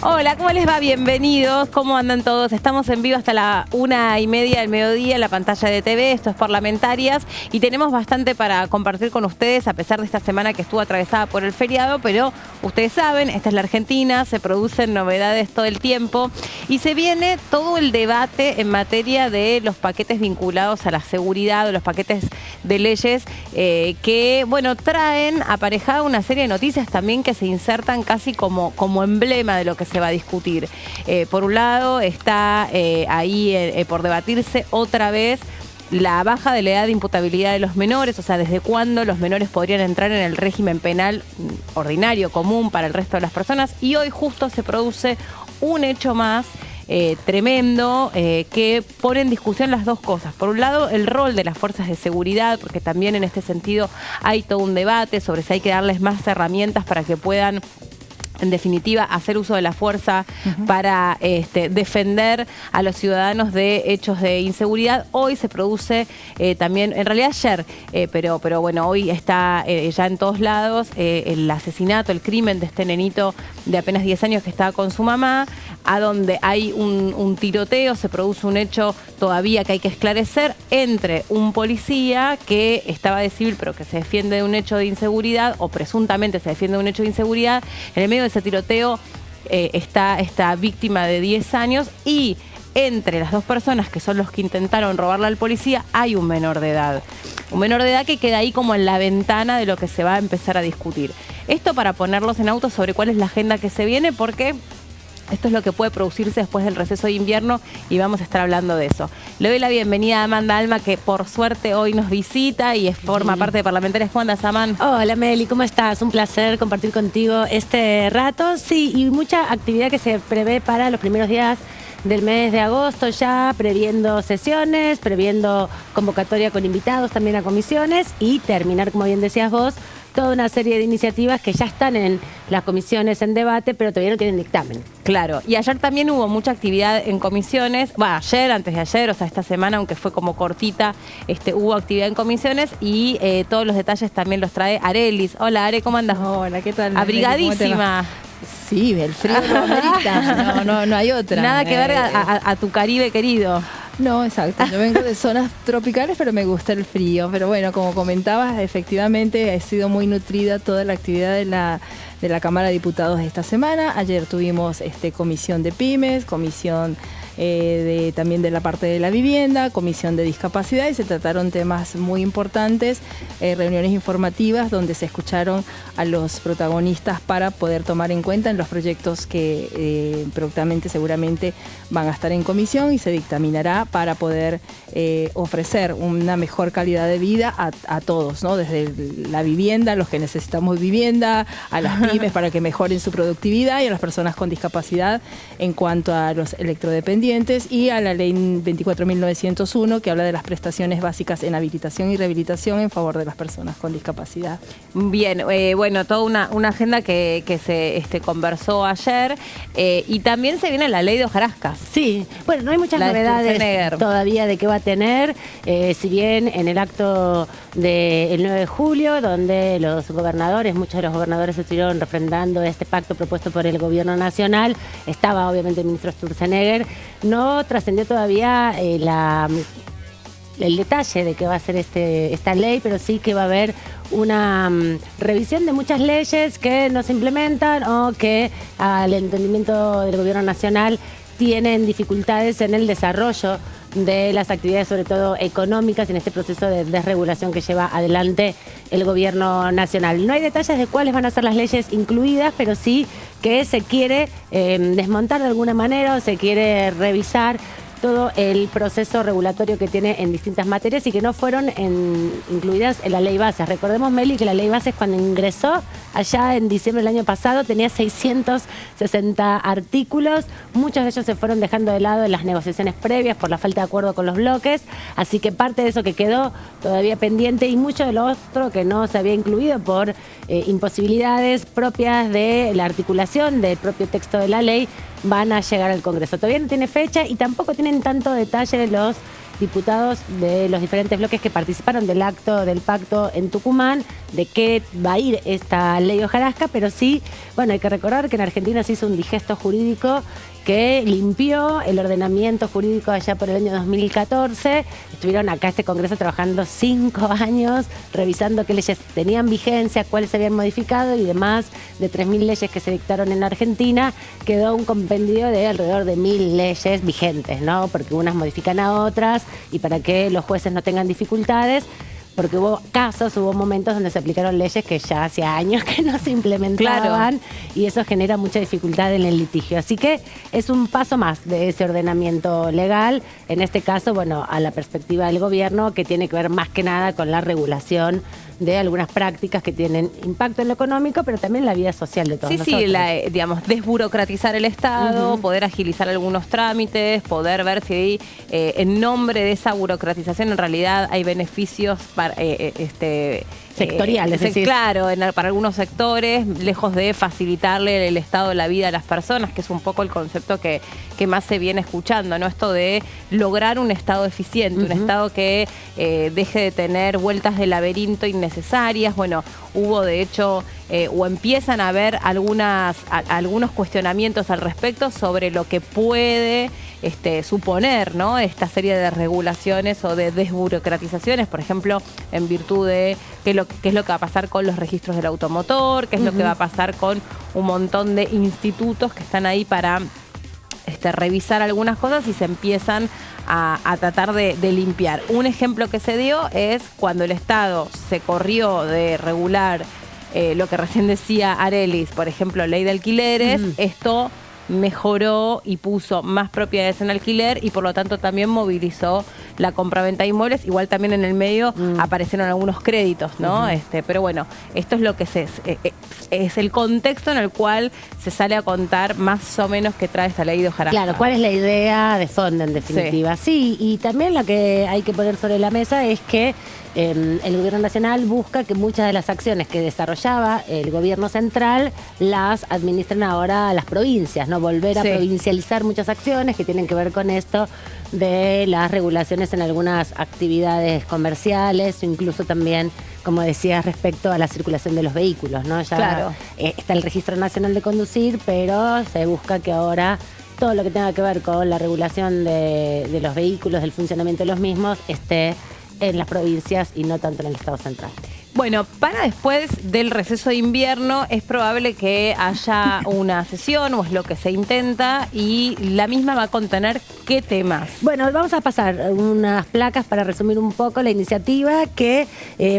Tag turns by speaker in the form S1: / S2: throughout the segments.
S1: Hola, ¿cómo les va? Bienvenidos. ¿Cómo andan todos? Estamos en vivo hasta la 1:30 del mediodía en la pantalla de TV. Esto es Parlamentarias y tenemos bastante para compartir con ustedes a pesar de esta semana que estuvo atravesada por el feriado, pero ustedes saben, esta es la Argentina, se producen novedades todo el tiempo y se viene todo el debate en materia de los paquetes vinculados a la seguridad o los paquetes de leyes que, bueno, traen aparejada una serie de noticias también que se insertan casi como emblema de lo que se va a discutir. Por un lado está ahí por debatirse otra vez la baja de la edad de imputabilidad de los menores, o sea, desde cuándo los menores podrían entrar en el régimen penal ordinario, común para el resto de las personas. Y hoy justo se produce un hecho más tremendo que pone en discusión las dos cosas. Por un lado, el rol de las fuerzas de seguridad, porque también en este sentido hay todo un debate sobre si hay que darles más herramientas para que puedan, en definitiva, hacer uso de la fuerza para defender a los ciudadanos de hechos de inseguridad. Hoy se produce también, en realidad ayer, pero bueno, hoy está ya en todos lados el asesinato, el crimen de este nenito de apenas 10 años que estaba con su mamá, a donde hay un tiroteo, se produce un hecho todavía que hay que esclarecer entre un policía que estaba de civil pero que se defiende de un hecho de inseguridad o presuntamente se defiende de un hecho de inseguridad. En el medio de ese tiroteo está esta víctima de 10 años y entre las dos personas que son los que intentaron robarla al policía hay un menor de edad. Un menor de edad que queda ahí como en la ventana de lo que se va a empezar a discutir. Esto para ponerlos en auto sobre cuál es la agenda que se viene, porque esto es lo que puede producirse después del receso de invierno y vamos a estar hablando de eso. Le doy la bienvenida a Amanda Alma, que por suerte hoy nos visita y forma parte de Parlamentarias. ¿Cómo andas, Amanda?
S2: Hola, Meli, ¿cómo estás? Un placer compartir contigo este rato. Sí, y mucha actividad que se prevé para los primeros días del mes de agosto, ya previendo sesiones, previendo convocatoria con invitados también a comisiones y terminar, como bien decías vos, toda una serie de iniciativas que ya están en las comisiones en debate, pero todavía no tienen dictamen.
S1: Claro, y ayer también hubo mucha actividad en comisiones, bueno, ayer, antes de ayer, o sea, esta semana, aunque fue como cortita, hubo actividad en comisiones y todos los detalles también los trae Arelis. Hola, Are, ¿cómo andas?
S3: Hola, ¿qué tal?
S1: Abrigadísima.
S3: Sí, el frío lo amerita, no hay otra.
S1: Nada que ver a tu Caribe querido.
S3: No, exacto. Yo vengo de zonas tropicales, pero me gusta el frío. Pero bueno, como comentabas, efectivamente ha sido muy nutrida toda la actividad de la Cámara de Diputados esta semana. Ayer tuvimos comisión de pymes, comisión también de la parte de la vivienda, comisión de discapacidad, y se trataron temas muy importantes, reuniones informativas donde se escucharon a los protagonistas para poder tomar en cuenta en los proyectos que prontamente seguramente van a estar en comisión y se dictaminará para poder ofrecer una mejor calidad de vida a todos, ¿no? Desde la vivienda, a los que necesitamos vivienda, a las pymes para que mejoren su productividad y a las personas con discapacidad en cuanto a los electrodependientes y a la ley 24.901 que habla de las prestaciones básicas en habilitación y rehabilitación en favor de las personas con discapacidad.
S1: Bien, bueno, toda una agenda que se conversó ayer y también se viene la ley de hojarasca.
S2: Sí, bueno, no hay muchas novedades todavía de qué va a tener, si bien en el acto del 9 de julio, donde los gobernadores, muchos de los gobernadores estuvieron refrendando este pacto propuesto por el gobierno nacional, estaba obviamente el ministro Sturzenegger, no trascendió todavía el detalle de qué va a ser esta ley, pero sí que va a haber una revisión de muchas leyes que no se implementan o que al entendimiento del gobierno nacional tienen dificultades en el desarrollo de las actividades, sobre todo económicas, en este proceso de desregulación que lleva adelante el gobierno nacional. No hay detalles de cuáles van a ser las leyes incluidas, pero sí que se quiere desmontar de alguna manera o se quiere revisar todo el proceso regulatorio que tiene en distintas materias y que no fueron incluidas en la ley base. Recordemos, Meli, que la ley base cuando ingresó allá en diciembre del año pasado tenía 660 artículos. Muchos de ellos se fueron dejando de lado en las negociaciones previas por la falta de acuerdo con los bloques. Así que parte de eso que quedó todavía pendiente y mucho de lo otro que no se había incluido por imposibilidades propias de la articulación del propio texto de la ley van a llegar al Congreso. Todavía no tiene fecha y tampoco tienen tanto detalle de los diputados de los diferentes bloques que participaron del acto del pacto en Tucumán, de qué va a ir esta ley hojarasca, pero sí, bueno, hay que recordar que en Argentina se hizo un digesto jurídico que limpió el ordenamiento jurídico allá por el año 2014. Estuvieron acá este Congreso trabajando 5 años, revisando qué leyes tenían vigencia, cuáles se habían modificado, y de más de 3.000 leyes que se dictaron en Argentina, quedó un compendio de alrededor de 1.000 leyes vigentes, ¿no? Porque unas modifican a otras, y para que los jueces no tengan dificultades, porque hubo momentos donde se aplicaron leyes que ya hacía años que no se implementaban, claro, y eso genera mucha dificultad en el litigio. Así que es un paso más de ese ordenamiento legal, en este caso, bueno, a la perspectiva del gobierno, que tiene que ver más que nada con la regulación de algunas prácticas que tienen impacto en lo económico, pero también en la vida social de todos nosotros.
S1: Sí, digamos, desburocratizar el Estado, poder agilizar algunos trámites, poder ver si en nombre de esa burocratización en realidad hay beneficios para,
S2: sectoriales,
S1: claro, para algunos sectores, lejos de facilitarle el estado de la vida a las personas, que es un poco el concepto que más se viene escuchando, ¿no? Esto de lograr un Estado eficiente, un Estado que deje de tener vueltas de laberinto innecesarias. Bueno, hubo de hecho, o empiezan a haber algunos cuestionamientos al respecto sobre lo que puede suponer, ¿no?, esta serie de regulaciones o de desburocratizaciones, por ejemplo, en virtud de qué es lo que va a pasar con los registros del automotor, qué es lo que va a pasar con un montón de institutos que están ahí para revisar algunas cosas, y se empiezan a tratar de limpiar. Un ejemplo que se dio es cuando el Estado se corrió de regular lo que recién decía Arelis, por ejemplo, ley de alquileres. Esto mejoró y puso más propiedades en alquiler, y por lo tanto también movilizó la compraventa de inmuebles. Igual también en el medio aparecieron algunos créditos, ¿no? Pero bueno, esto es lo que es el contexto en el cual se sale a contar más o menos qué trae esta ley de hojarasca.
S2: Claro, ¿cuál es la idea de fondo en definitiva? Sí, y también lo que hay que poner sobre la mesa es que el gobierno nacional busca que muchas de las acciones que desarrollaba el gobierno central las administren ahora las provincias, ¿no? Volver a provincializar muchas acciones que tienen que ver con esto de las regulaciones en algunas actividades comerciales, o incluso también, como decías, respecto a la circulación de los vehículos, ¿no? Ya está el Registro Nacional de Conducir, pero se busca que ahora todo lo que tenga que ver con la regulación de los vehículos, del funcionamiento de los mismos, esté en las provincias y no tanto en el Estado central.
S1: Bueno, para después del receso de invierno es probable que haya una sesión, o es lo que se intenta, y la misma va a contener ¿qué temas?
S2: Bueno, vamos a pasar unas placas para resumir un poco la iniciativa que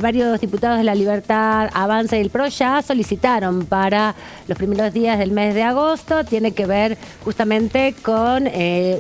S2: varios diputados de La Libertad, Avanza y el PRO ya solicitaron para los primeros días del mes de agosto. Tiene que ver justamente con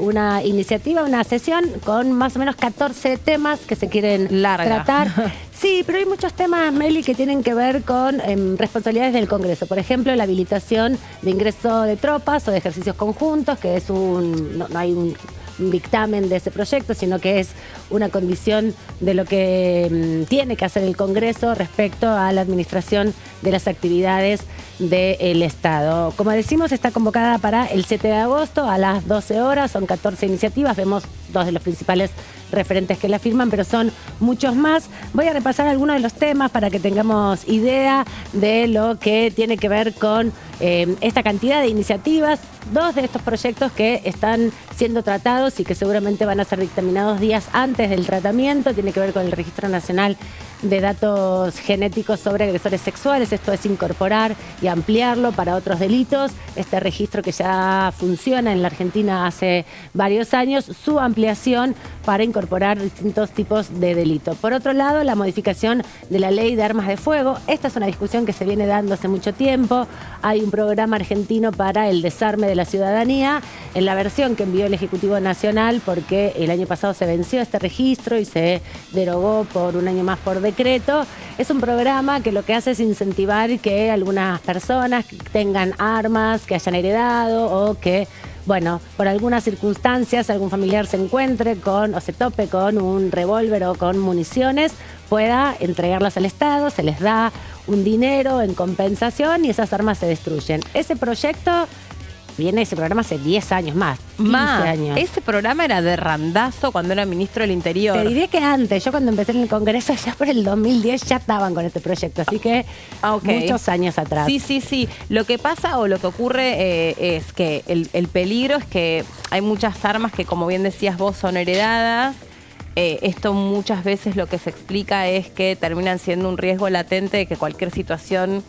S2: una iniciativa, una sesión con más o menos 14 temas que se quieren tratar. Sí, pero hay muchos temas, Meli, que tienen que ver con responsabilidades del Congreso. Por ejemplo, la habilitación de ingreso de tropas o de ejercicios conjuntos, que es no hay un dictamen de ese proyecto, sino que es una condición de lo que tiene que hacer el Congreso respecto a la administración de las actividades del Estado. Como decimos, está convocada para el 7 de agosto a las 12 horas. Son 14 iniciativas. Vemos dos de los principales referentes que la firman, pero son muchos más. Voy a repasar algunos de los temas para que tengamos idea de lo que tiene que ver con esta cantidad de iniciativas. Dos de estos proyectos que están siendo tratados y que seguramente van a ser dictaminados días antes del tratamiento. Tiene que ver con el Registro Nacional de Datos Genéticos sobre Agresores Sexuales. Esto es incorporar y ampliarlo para otros delitos. Este registro que ya funciona en la Argentina hace varios años, su ampliación para incorporar distintos tipos de delito. Por otro lado, la modificación de la Ley de Armas de Fuego. Esta es una discusión que se viene dando hace mucho tiempo. Hay un programa argentino para el desarme de la ciudadanía, en la versión que envió el Ejecutivo Nacional, porque el año pasado se venció este registro y se derogó por un año más por decreto. Es un programa que lo que hace es incentivar que algunas personas tengan armas que hayan heredado, o que, bueno, por algunas circunstancias algún familiar se encuentre con o se tope con un revólver o con municiones, pueda entregarlas al Estado. Se les da un dinero en compensación y esas armas se destruyen. Ese proyecto viene ese programa hace 10 años más, 15 años.
S1: Ese programa era de Randazzo cuando era ministro del Interior.
S2: Te diré que antes, yo cuando empecé en el Congreso, ya por el 2010 ya estaban con este proyecto, así que muchos años atrás.
S1: Sí. Lo que pasa o lo que ocurre es que el peligro es que hay muchas armas que, como bien decías vos, son heredadas. Esto muchas veces lo que se explica es que terminan siendo un riesgo latente de que cualquier situación,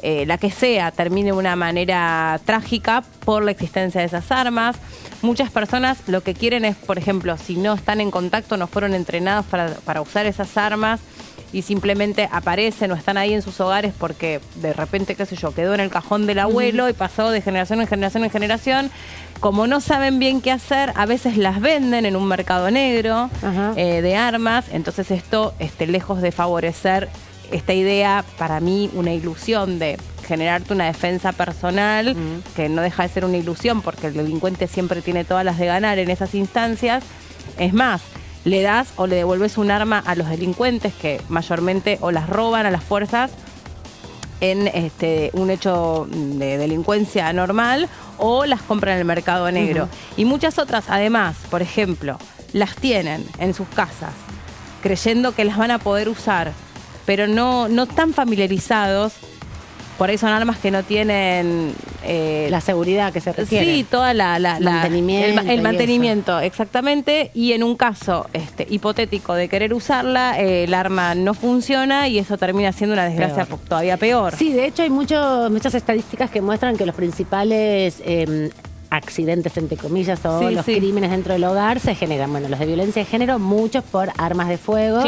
S1: la que sea, termine de una manera trágica por la existencia de esas armas. Muchas personas lo que quieren es, por ejemplo, si no están en contacto, no fueron entrenados para usar esas armas y simplemente aparecen o están ahí en sus hogares porque de repente, qué sé yo, quedó en el cajón del abuelo y pasó de generación en generación en generación. Como no saben bien qué hacer, a veces las venden en un mercado negro de armas. Entonces esto, lejos de favorecer esta idea, para mí, una ilusión de generarte una defensa personal, que no deja de ser una ilusión porque el delincuente siempre tiene todas las de ganar en esas instancias. Es más, le das o le devuelves un arma a los delincuentes que mayormente o las roban a las fuerzas en un hecho de delincuencia normal o las compran en el mercado negro. Y muchas otras, además, por ejemplo, las tienen en sus casas creyendo que las van a poder usar, pero no están familiarizados. Por ahí son armas que no tienen
S2: la seguridad que se requiere.
S1: Sí, toda el mantenimiento,
S2: eso.
S1: Exactamente. Y en un caso hipotético de querer usarla, el arma no funciona y eso termina siendo una desgracia todavía peor.
S2: Sí, de hecho hay muchas estadísticas que muestran que los principales accidentes, entre comillas, o los crímenes dentro del hogar se generan, los de violencia de género, muchos por armas de fuego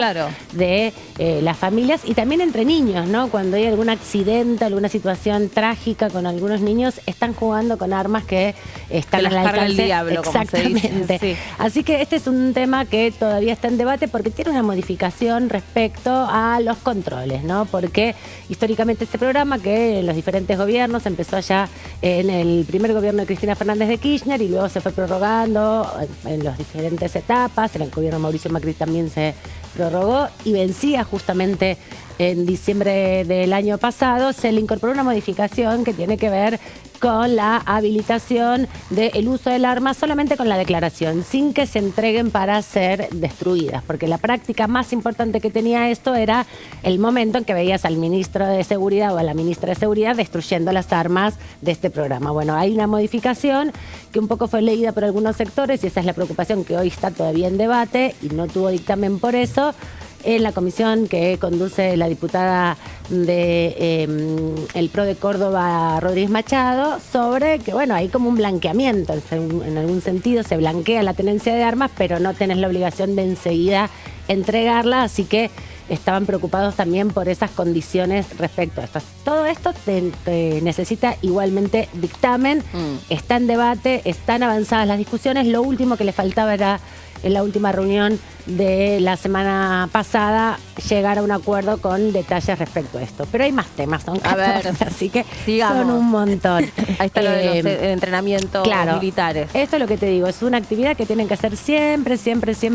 S2: de las familias y también entre niños, ¿no? Cuando hay algún accidente, alguna situación trágica con algunos niños, están jugando con armas que están
S1: que
S2: al alcance.
S1: Carga el diablo,
S2: exactamente.
S1: Como se dice. Sí.
S2: Así que este es un tema que todavía está en debate porque tiene una modificación respecto a los controles, ¿no? Porque históricamente este programa, que en los diferentes gobiernos empezó allá en el primer gobierno de Cristina Fernández de Kirchner y luego se fue prorrogando en las diferentes etapas. En el gobierno de Mauricio Macri también se prorrogó y vencía justamente en diciembre del año pasado. Se le incorporó una modificación que tiene que ver con la habilitación del uso del arma solamente con la declaración, sin que se entreguen para ser destruidas, porque la práctica más importante que tenía esto era el momento en que veías al ministro de Seguridad o a la ministra de Seguridad destruyendo las armas de este programa. Bueno, hay una modificación que un poco fue leída por algunos sectores y esa es la preocupación que hoy está todavía en debate y no tuvo dictamen por eso. En la comisión que conduce la diputada el PRO de Córdoba, Rodríguez Machado, sobre que, hay como un blanqueamiento, en algún sentido se blanquea la tenencia de armas, pero no tenés la obligación de enseguida entregarla, así que estaban preocupados también por esas condiciones respecto a esto. Todo esto necesita igualmente dictamen, está en debate, están avanzadas las discusiones, lo último que le faltaba era en la última reunión de la semana pasada llegar a un acuerdo con detalles respecto a esto. Pero hay más temas, son 14, así que son un montón.
S1: Ahí está lo de los entrenamientos militares.
S2: Esto es lo que te digo, es una actividad que tienen que hacer siempre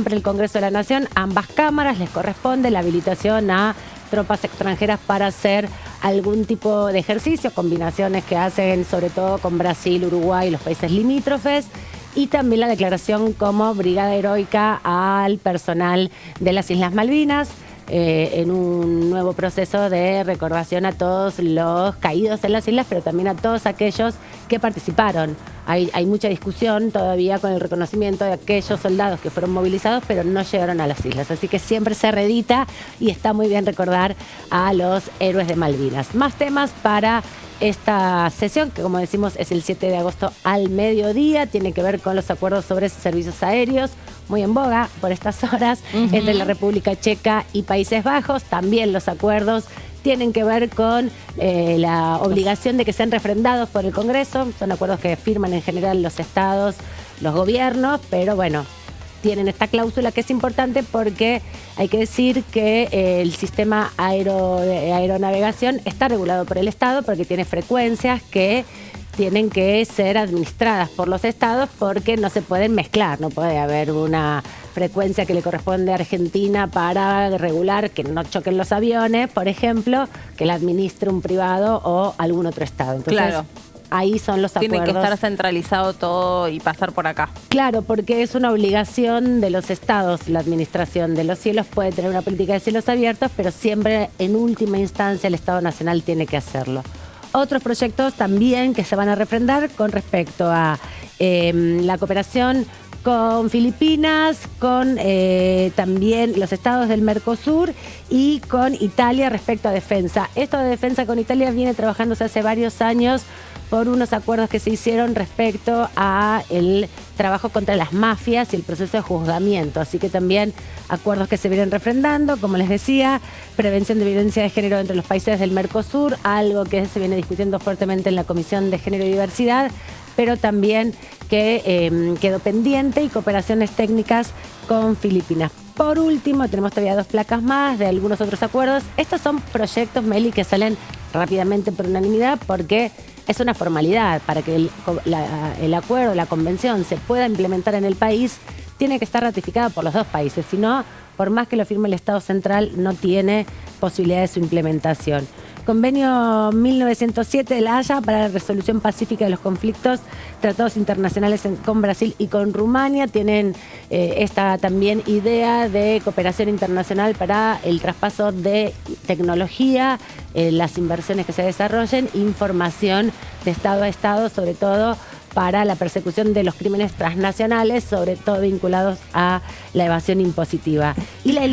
S2: el Congreso de la Nación. Ambas cámaras les corresponde la habilitación a tropas extranjeras para hacer algún tipo de ejercicio, combinaciones que hacen sobre todo con Brasil, Uruguay y los países limítrofes. Y también la declaración como brigada heroica al personal de las Islas Malvinas en un nuevo proceso de recordación a todos los caídos en las islas, pero también a todos aquellos que participaron. Hay mucha discusión todavía con el reconocimiento de aquellos soldados que fueron movilizados, pero no llegaron a las islas. Así que siempre se reedita y está muy bien recordar a los héroes de Malvinas. Más temas para esta sesión, que como decimos es el 7 de agosto al mediodía, tiene que ver con los acuerdos sobre servicios aéreos, muy en boga por estas horas, entre la República Checa y Países Bajos. También los acuerdos tienen que ver con la obligación de que sean refrendados por el Congreso. Son acuerdos que firman en general los estados, los gobiernos, pero tienen esta cláusula que es importante porque hay que decir que el sistema de aeronavegación está regulado por el Estado porque tiene frecuencias que tienen que ser administradas por los estados porque no se pueden mezclar, no puede haber una frecuencia que le corresponde a Argentina para regular que no choquen los aviones, por ejemplo, que la administre un privado o algún otro estado. Entonces, ahí son los acuerdos.
S1: Tiene que estar centralizado todo y pasar por acá.
S2: Claro, porque es una obligación de los estados, la administración de los cielos puede tener una política de cielos abiertos, pero siempre en última instancia el Estado Nacional tiene que hacerlo. Otros proyectos también que se van a refrendar con respecto a la cooperación con Filipinas, con también los estados del Mercosur y con Italia respecto a defensa. Esto de defensa con Italia viene trabajándose hace varios años por unos acuerdos que se hicieron respecto a el trabajo contra las mafias y el proceso de juzgamiento. Así que también acuerdos que se vienen refrendando, como les decía, prevención de violencia de género entre los países del Mercosur, algo que se viene discutiendo fuertemente en la Comisión de Género y Diversidad, pero también que quedó pendiente, y cooperaciones técnicas con Filipinas. Por último, tenemos todavía 2 placas más de algunos otros acuerdos. Estos son proyectos, Meli, que salen rápidamente por unanimidad porque es una formalidad. Para que el acuerdo, la convención se pueda implementar en el país, tiene que estar ratificada por los 2 países. Si no, por más que lo firme el Estado Central, no tiene posibilidad de su implementación. Convenio 1907 de La Haya para la resolución pacífica de los conflictos, tratados internacionales con Brasil y con Rumania. Tienen esta también idea de cooperación internacional para el traspaso de tecnología, las inversiones que se desarrollen, información de Estado a Estado, sobre todo para la persecución de los crímenes transnacionales, sobre todo vinculados a la evasión impositiva. Y la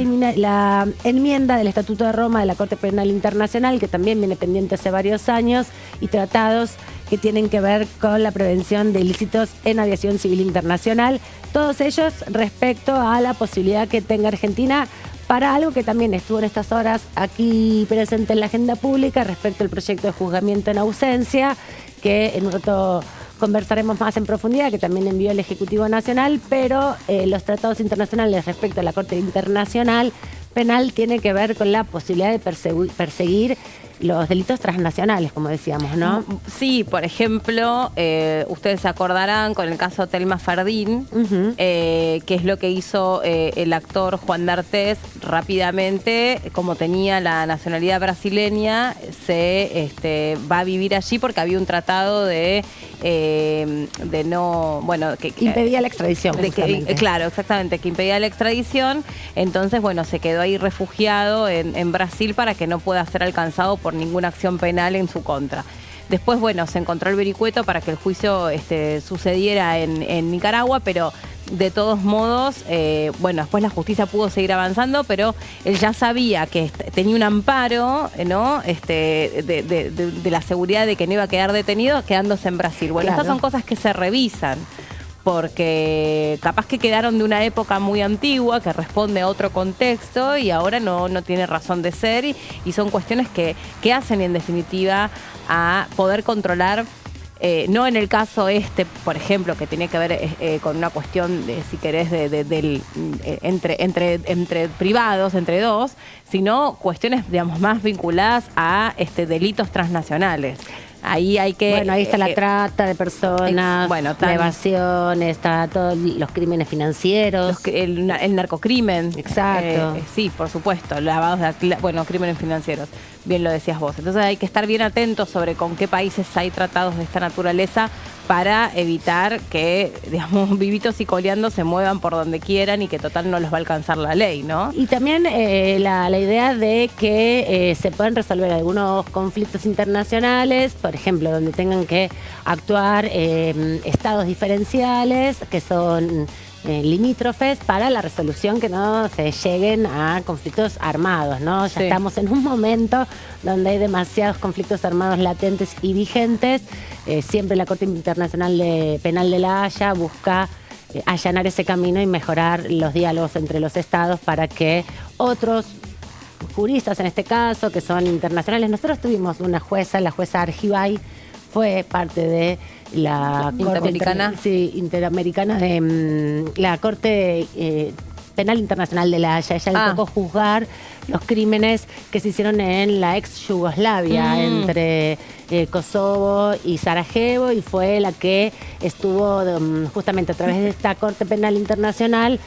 S2: enmienda del Estatuto de Roma de la Corte Penal Internacional, que también viene pendiente hace varios años, y tratados que tienen que ver con la prevención de ilícitos en aviación civil internacional, todos ellos respecto a la posibilidad que tenga Argentina para algo que también estuvo en estas horas aquí presente en la agenda pública, respecto al proyecto de juzgamiento en ausencia, que en un rato conversaremos más en profundidad, que también envió el Ejecutivo Nacional, pero los tratados internacionales respecto a la Corte Internacional Penal tiene que ver con la posibilidad de perseguir los delitos transnacionales, como decíamos, ¿no?
S1: Sí, por ejemplo, ustedes se acordarán con el caso Thelma Fardín, que es lo que hizo el actor Juan D'Artés rápidamente, como tenía la nacionalidad brasileña, se va a vivir allí porque había un tratado de no, bueno, que
S2: impedía la extradición.
S1: Claro, exactamente, que impedía la extradición. Entonces, bueno, se quedó ahí refugiado en Brasil para que no pueda ser alcanzado por ninguna acción penal en su contra. Después, bueno, se encontró el vericueto para que el juicio sucediera en Nicaragua, pero de todos modos, bueno, después la justicia pudo seguir avanzando, pero él ya sabía que tenía un amparo, ¿no? De la seguridad de que no iba a quedar detenido quedándose en Brasil. Bueno,
S2: claro.
S1: Estas son cosas que se revisan, porque capaz que quedaron de una época muy antigua que responde a otro contexto y ahora no tiene razón de ser, y son cuestiones que hacen en definitiva a poder controlar, no en el caso por ejemplo, que tenía que ver con una cuestión, si querés, entre privados, entre dos, sino cuestiones, digamos, más vinculadas a delitos transnacionales. Ahí hay que...
S2: Bueno, ahí está la trata de personas, la evasión, está todos los crímenes financieros.
S1: El narcocrimen.
S2: Exacto.
S1: Sí, por supuesto, lavados crímenes financieros. Bien lo decías vos. Entonces hay que estar bien atentos sobre con qué países hay tratados de esta naturaleza para evitar que, digamos, vivitos y coleando se muevan por donde quieran y que total no los va a alcanzar la ley, ¿no?
S2: Y también la idea de que se pueden resolver algunos conflictos internacionales, por ejemplo, donde tengan que actuar estados diferenciales, que son limítrofes, para la resolución, que no se lleguen a conflictos armados, ¿no? Ya estamos en un momento donde hay demasiados conflictos armados latentes y vigentes. Siempre la Corte Internacional Penal de La Haya busca allanar ese camino y mejorar los diálogos entre los estados para que otros juristas, en este caso, que son internacionales. Nosotros tuvimos una jueza, la jueza Argibay, fue parte de la
S1: Interamericana.
S2: Interamericana de la Corte Penal Internacional de La Haya. Ella le tocó juzgar los crímenes que se hicieron en la ex Yugoslavia, entre Kosovo y Sarajevo, y fue la que estuvo justamente a través de esta Corte Penal Internacional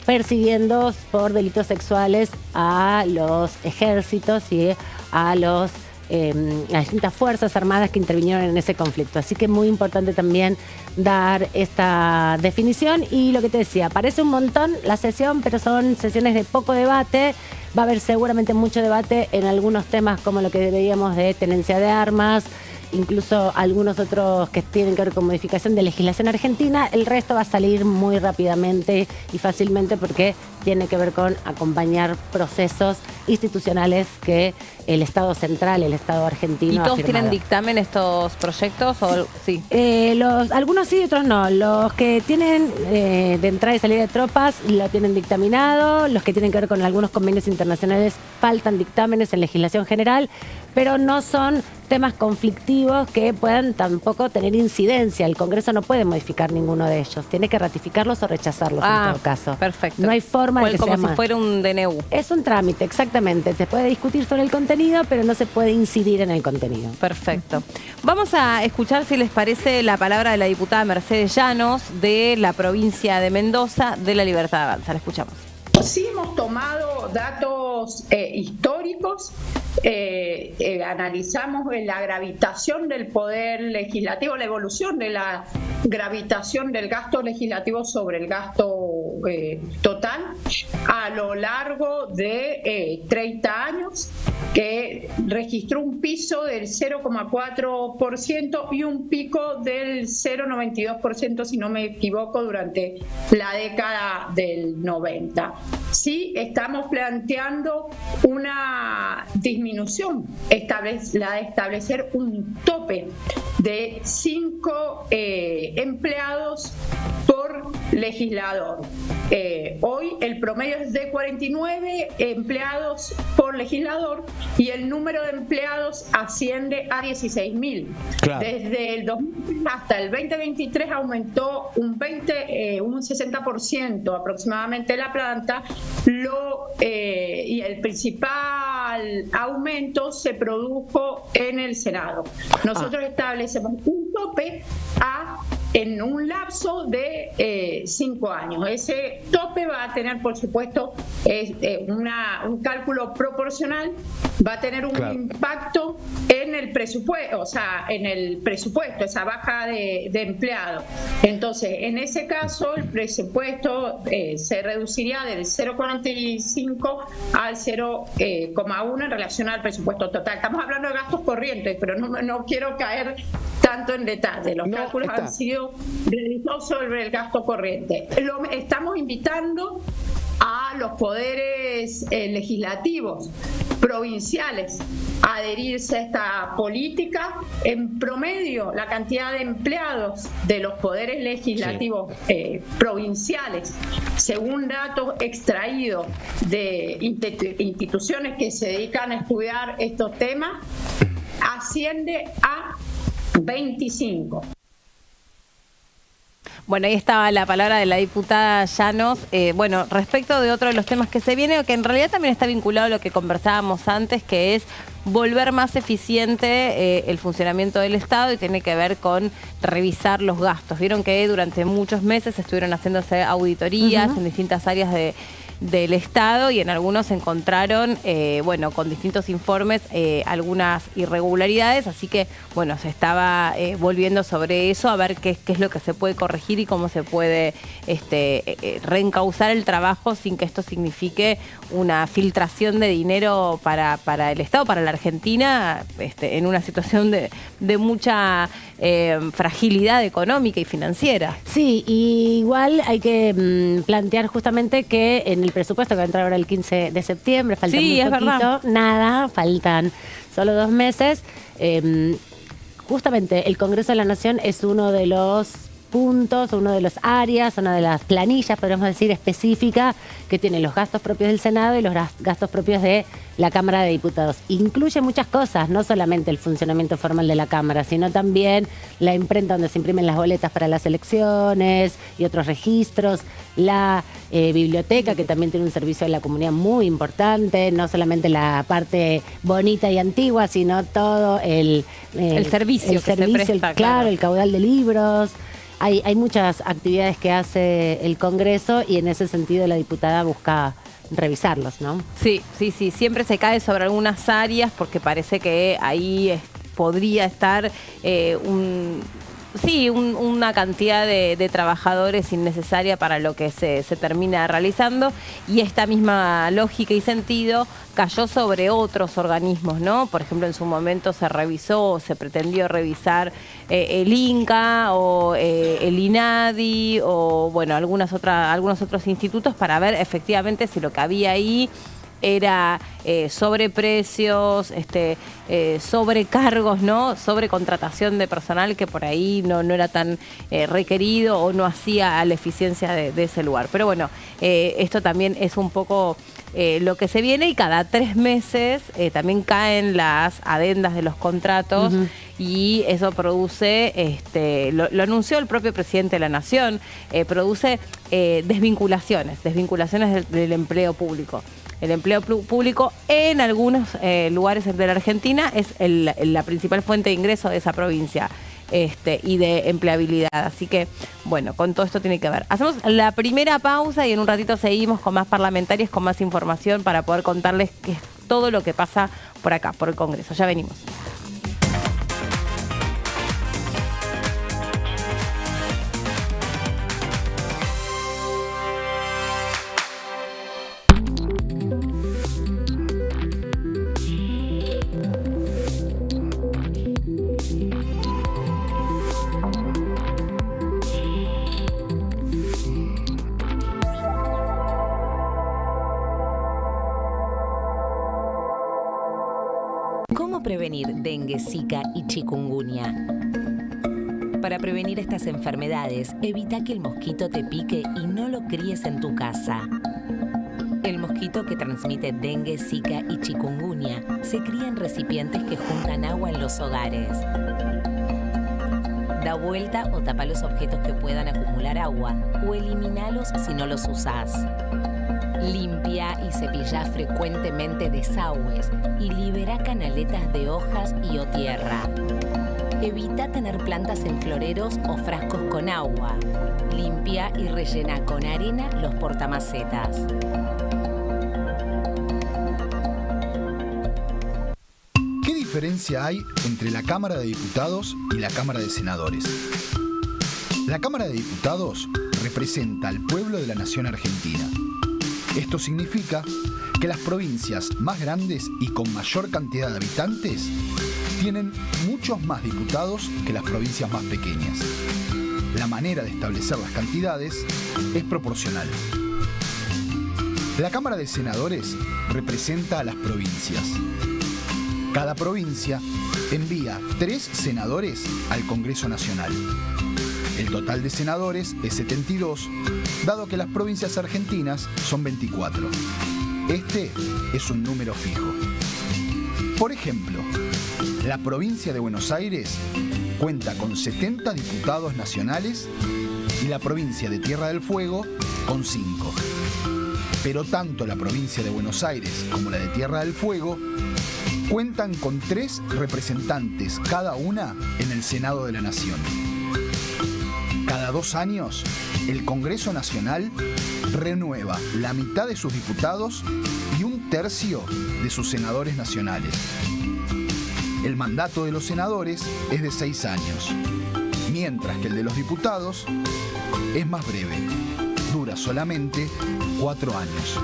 S2: persiguiendo por delitos sexuales a los ejércitos y a los las distintas fuerzas armadas que intervinieron en ese conflicto. Así que es muy importante también dar esta definición. Y lo que te decía, parece un montón la sesión, pero son sesiones de poco debate. Va a haber seguramente mucho debate en algunos temas como lo que veíamos de tenencia de armas, incluso algunos otros que tienen que ver con modificación de legislación argentina. El resto va a salir muy rápidamente y fácilmente porque tiene que ver con acompañar procesos institucionales que el Estado central, el Estado argentino
S1: ¿Y
S2: ha
S1: todos
S2: firmado.
S1: tienen dictamen estos proyectos? O, sí.
S2: Algunos sí, otros no. Los que tienen de entrada y salida de tropas lo tienen dictaminado. Los que tienen que ver con algunos convenios internacionales faltan dictámenes en legislación general, pero no son temas conflictivos que puedan tampoco tener incidencia. El Congreso no puede modificar ninguno de ellos. Tiene que ratificarlos o rechazarlos en todo caso.
S1: Perfecto.
S2: No hay forma de que
S1: como
S2: sea
S1: si
S2: más.
S1: fuera un DNU.
S2: Es un trámite, exactamente. Se puede discutir sobre el contenido, pero no se puede incidir en el contenido.
S1: Perfecto. Vamos a escuchar, si les parece, la palabra de la diputada Mercedes Llanos de la provincia de Mendoza, de La Libertad Avanza. La escuchamos.
S4: Sí hemos tomado datos históricos, analizamos la gravitación del poder legislativo, la evolución de la gravitación del gasto legislativo sobre el gasto total a lo largo de 30 años, que registró un piso del 0,4% y un pico del 0,92%, si no me equivoco, durante la década del 90. Sí, estamos planteando una disminución, la de establecer un tope de 5 empleados por legislador. Hoy el promedio es de 49 empleados por legislador y el número de empleados asciende a 16.000. Claro. Desde el 2000 hasta el 2023 aumentó un 60% aproximadamente la planta, y el principal aumento se produjo en el Senado. Nosotros establecemos un tope en un lapso de 5 años. Ese tope va a tener, por supuesto, un cálculo proporcional, va a tener un impacto en el presupuesto, esa baja de empleados. Entonces, en ese caso, el presupuesto se reduciría del 0,45 al 0,1 en relación al presupuesto total. Estamos hablando de gastos corrientes, pero no quiero caer tanto en detalle. Los cálculos han sido realizados sobre el gasto corriente. Estamos invitando a los poderes legislativos provinciales a adherirse a esta política. En promedio, la cantidad de empleados de los poderes legislativos provinciales, según datos extraídos de instituciones que se dedican a estudiar estos temas, asciende a 25.
S1: Bueno, ahí estaba la palabra de la diputada Llanos. Bueno, respecto de otro de los temas que se viene, que en realidad también está vinculado a lo que conversábamos antes, que es volver más eficiente el funcionamiento del Estado y tiene que ver con revisar los gastos. Vieron que durante muchos meses estuvieron haciéndose auditorías en distintas áreas del Estado y en algunos se encontraron, con distintos informes, algunas irregularidades, así que, se estaba volviendo sobre eso a ver qué es lo que se puede corregir y cómo se puede reencauzar el trabajo sin que esto signifique una filtración de dinero para el Estado, para la Argentina, en una situación de mucha fragilidad económica y financiera.
S2: Sí, y igual hay que plantear justamente que en el presupuesto que va a entrar ahora el 15 de septiembre, falta muy poquito, verdad. Nada, faltan solo 2 meses. Justamente el Congreso de la Nación es uno de los puntos, uno de las áreas, una de las planillas, podríamos decir, específica, que tiene los gastos propios del Senado y los gastos propios de la Cámara de Diputados. Incluye muchas cosas, no solamente el funcionamiento formal de la Cámara, sino también la imprenta donde se imprimen las boletas para las elecciones y otros registros, la biblioteca, que también tiene un servicio de la comunidad muy importante, no solamente la parte bonita y antigua, sino todo el servicio que se presta, claro, el caudal de libros. Hay muchas actividades que hace el Congreso y en ese sentido la diputada busca revisarlos, ¿no?
S1: Sí, siempre se cae sobre algunas áreas porque parece que ahí podría estar una cantidad de trabajadores innecesaria para lo que se termina realizando, y esta misma lógica y sentido cayó sobre otros organismos, ¿no? Por ejemplo, en su momento se revisó o se pretendió revisar el INCA o el INADI o bueno, algunos otros institutos para ver efectivamente si lo que había ahí era sobreprecios, sobrecargos, ¿no? Sobrecontratación de personal que por ahí no era tan requerido o no hacía a la eficiencia de ese lugar. Pero bueno, esto también es un poco lo que se viene, y cada 3 meses también caen las adendas de los contratos. Uh-huh. Y eso produce, lo anunció el propio presidente de la Nación, produce desvinculaciones del empleo público. El empleo público en algunos lugares de la Argentina es la principal fuente de ingreso de esa provincia y de empleabilidad. Así que, bueno, con todo esto tiene que ver. Hacemos la primera pausa y en un ratito seguimos con más parlamentarios, con más información para poder contarles qué es todo lo que pasa por acá, por el Congreso. Ya venimos.
S5: ¿Cómo prevenir dengue, zika y chikungunya? Para prevenir estas enfermedades, evita que el mosquito te pique y no lo críes en tu casa. El mosquito que transmite dengue, zika y chikungunya se cría en recipientes que juntan agua en los hogares. Da vuelta o tapa los objetos que puedan acumular agua o eliminalos si no los usás. Limpia y cepilla frecuentemente desagües y libera canaletas de hojas y o tierra. Evita tener plantas en floreros o frascos con agua. Limpia y rellena con arena los portamacetas.
S6: ¿Qué diferencia hay entre la Cámara de Diputados y la Cámara de Senadores? La Cámara de Diputados representa al pueblo de la nación argentina. Esto significa que las provincias más grandes y con mayor cantidad de habitantes tienen muchos más diputados que las provincias más pequeñas. La manera de establecer las cantidades es proporcional. La Cámara de Senadores representa a las provincias. Cada provincia envía 3 senadores al Congreso Nacional. El total de senadores es 72, dado que las provincias argentinas son 24. Este es un número fijo. Por ejemplo, la provincia de Buenos Aires cuenta con 70 diputados nacionales y la provincia de Tierra del Fuego con 5. Pero tanto la provincia de Buenos Aires como la de Tierra del Fuego cuentan con 3 representantes cada una en el Senado de la Nación. Cada 2 años, el Congreso Nacional renueva la mitad de sus diputados y 1/3 de sus senadores nacionales. El mandato de los senadores es de 6 años, mientras que el de los diputados es más breve, dura solamente 4 años.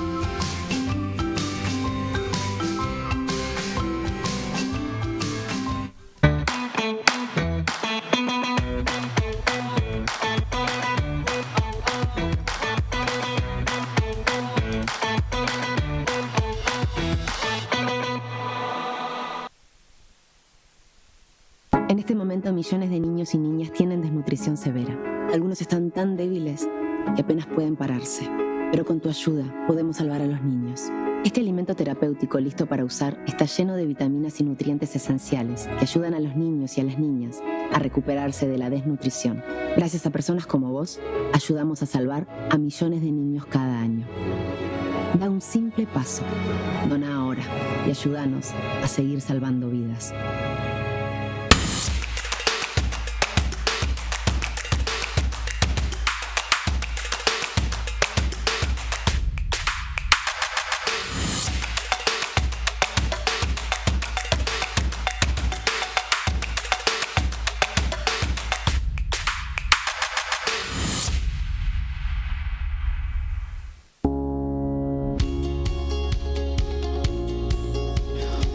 S7: En este momento, millones de niños y niñas tienen desnutrición severa. Algunos están tan débiles que apenas pueden pararse. Pero con tu ayuda podemos salvar a los niños. Este alimento terapéutico listo para usar está lleno de vitaminas y nutrientes esenciales que ayudan a los niños y a las niñas a recuperarse de la desnutrición. Gracias a personas como vos, ayudamos a salvar a millones de niños cada año. Da un simple paso. Dona ahora y ayúdanos a seguir salvando vidas.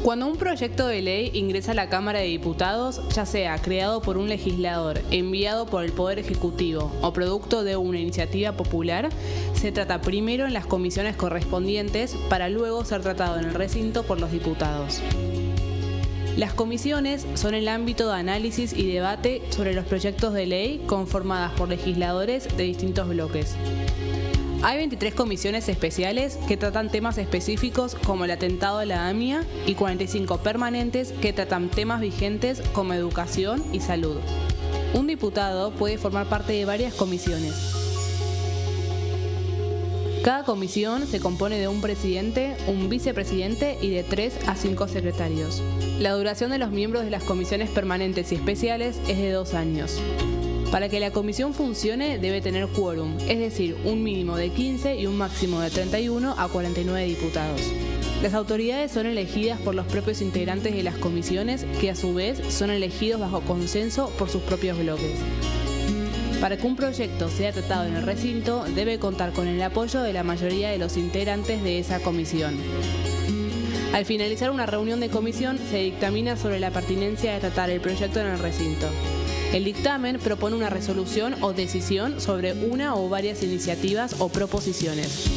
S8: Cuando un proyecto de ley ingresa a la Cámara de Diputados, ya sea creado por un legislador, enviado por el Poder Ejecutivo o producto de una iniciativa popular, se trata primero en las comisiones correspondientes para luego ser tratado en el recinto por los diputados. Las comisiones son el ámbito de análisis y debate sobre los proyectos de ley conformadas por legisladores de distintos bloques. Hay 23 comisiones especiales que tratan temas específicos como el atentado a la AMIA y 45 permanentes que tratan temas vigentes como educación y salud. Un diputado puede formar parte de varias comisiones. Cada comisión se compone de un presidente, un vicepresidente y de 3 a 5 secretarios. La duración de los miembros de las comisiones permanentes y especiales es de 2 años. Para que la comisión funcione debe tener quórum, es decir, un mínimo de 15 y un máximo de 31 a 49 diputados. Las autoridades son elegidas por los propios integrantes de las comisiones, que a su vez son elegidos bajo consenso por sus propios bloques. Para que un proyecto sea tratado en el recinto, debe contar con el apoyo de la mayoría de los integrantes de esa comisión. Al finalizar una reunión de comisión, se dictamina sobre la pertinencia de tratar el proyecto en el recinto. El dictamen propone una resolución o decisión sobre una o varias iniciativas o proposiciones.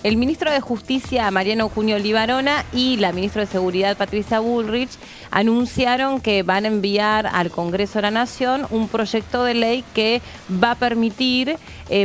S1: El ministro de Justicia, Mariano Cunio Libarona, y la ministra de Seguridad, Patricia Bullrich, anunciaron que van a enviar al Congreso de la Nación un proyecto de ley que va a permitir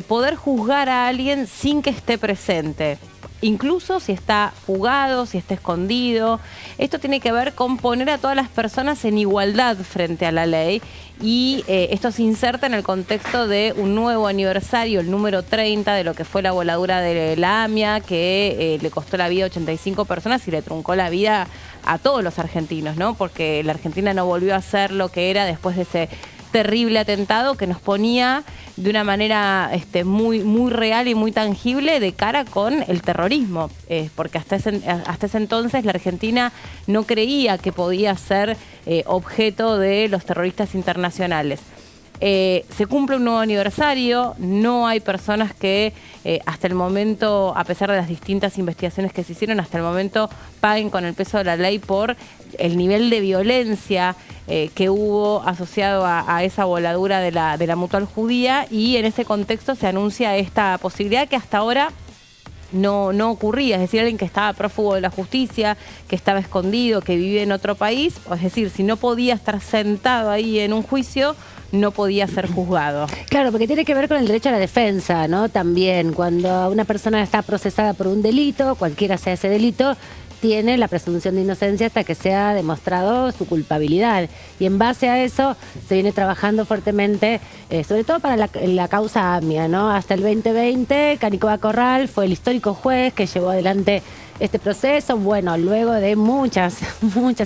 S1: poder juzgar a alguien sin que esté presente. Incluso si está fugado, si está escondido. Esto tiene que ver con poner a todas las personas en igualdad frente a la ley y esto se inserta en el contexto de un nuevo aniversario, el número 30 de lo que fue la voladura de la AMIA, que le costó la vida a 85 personas y le truncó la vida a todos los argentinos, ¿no? Porque la Argentina no volvió a ser lo que era después de ese terrible atentado que nos ponía de una manera muy, muy real y muy tangible de cara con el terrorismo, porque hasta ese entonces la Argentina no creía que podía ser objeto de los terroristas internacionales. Se cumple un nuevo aniversario, no hay personas que hasta el momento, a pesar de las distintas investigaciones que se hicieron, hasta el momento paguen con el peso de la ley por el nivel de violencia que hubo asociado a esa voladura de la Mutual Judía, y en ese contexto se anuncia esta posibilidad que hasta ahora no ocurría, es decir, alguien que estaba prófugo de la justicia, que estaba escondido, que vive en otro país, es decir, si no podía estar sentado ahí en un juicio, no podía ser juzgado.
S2: Claro, porque tiene que ver con el derecho a la defensa, ¿no? También, cuando una persona está procesada por un delito, cualquiera sea ese delito, tiene la presunción de inocencia hasta que sea demostrado su culpabilidad. Y en base a eso se viene trabajando fuertemente, sobre todo para la causa AMIA, ¿no? Hasta el 2020, Canicoba Corral fue el histórico juez que llevó adelante este proceso. Bueno, luego de muchas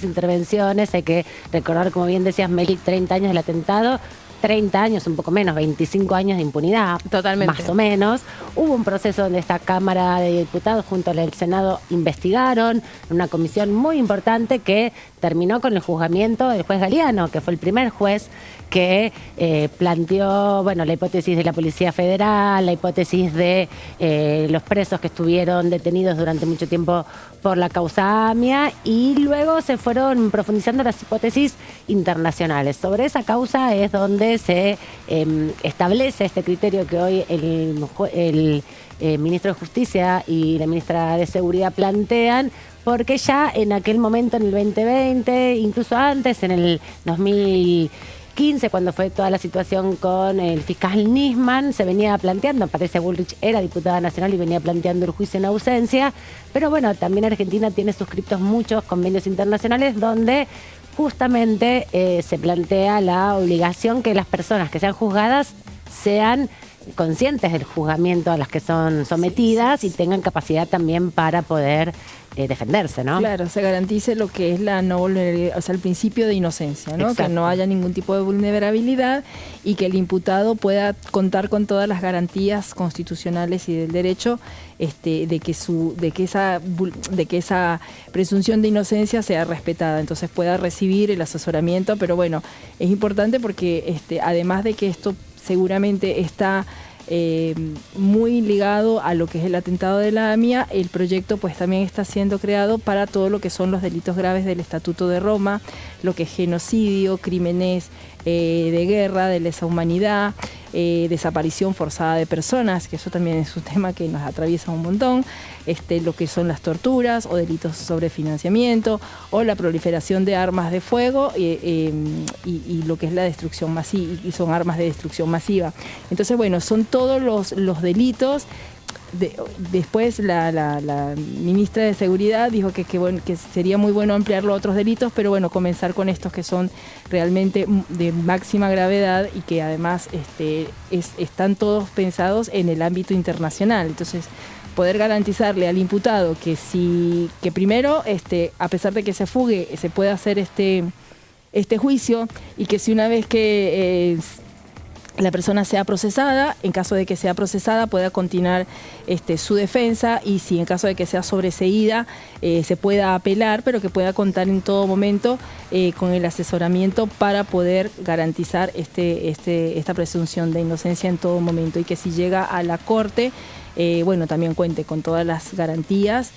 S2: intervenciones, hay que recordar, como bien decías, Meli, 30 años del atentado, 30 años, un poco menos, 25 años de impunidad. Totalmente. Más o menos. Hubo un proceso donde esta Cámara de Diputados junto al Senado investigaron, una comisión muy importante que terminó con el juzgamiento del juez Galeano, que fue el primer juez que planteó, bueno, la hipótesis de la Policía Federal, la hipótesis de los presos que estuvieron detenidos durante mucho tiempo por la causa AMIA, y luego se fueron profundizando las hipótesis internacionales. Sobre esa causa es donde se establece este criterio que hoy el ministro de Justicia y la ministra de Seguridad plantean, porque ya en aquel momento, en el 2020, incluso antes, en el 2015, cuando fue toda la situación con el fiscal Nisman, se venía planteando, Patricia Bullrich era diputada nacional y venía planteando el juicio en ausencia, pero bueno, también Argentina tiene suscriptos muchos convenios internacionales donde justamente se plantea la obligación que las personas que sean juzgadas sean conscientes del juzgamiento a las que son sometidas y tengan capacidad también para poder defenderse, ¿no?
S3: Claro, se garantice lo que es la no vulnerabilidad, o sea, el principio de inocencia, ¿no?
S2: Exacto.
S3: Que no haya ningún tipo de vulnerabilidad y que el imputado pueda contar con todas las garantías constitucionales y del derecho de que esa presunción de inocencia sea respetada, entonces pueda recibir el asesoramiento, pero bueno, es importante porque además de que esto seguramente está muy ligado a lo que es el atentado de la AMIA, el proyecto pues también está siendo creado para todo lo que son los delitos graves del Estatuto de Roma, lo que es genocidio, crímenes de guerra, de lesa humanidad, desaparición forzada de personas, que eso también es un tema que nos atraviesa un montón, lo que son las torturas o delitos sobre financiamiento o la proliferación de armas de fuego y lo que es la destrucción masiva, y son armas de destrucción masiva. Entonces, bueno, son todos los delitos. Después la ministra de Seguridad dijo que sería muy bueno ampliarlo a otros delitos, pero bueno, comenzar con estos que son realmente de máxima gravedad y que además están todos pensados en el ámbito internacional. Entonces, poder garantizarle al imputado que primero, a pesar de que se fugue, se pueda hacer este juicio, y que si una vez que la persona sea procesada, en caso de que sea procesada pueda continuar su defensa, y si en caso de que sea sobreseída se pueda apelar, pero que pueda contar en todo momento con el asesoramiento para poder garantizar esta presunción de inocencia en todo momento, y que si llega a la corte, también cuente con todas las garantías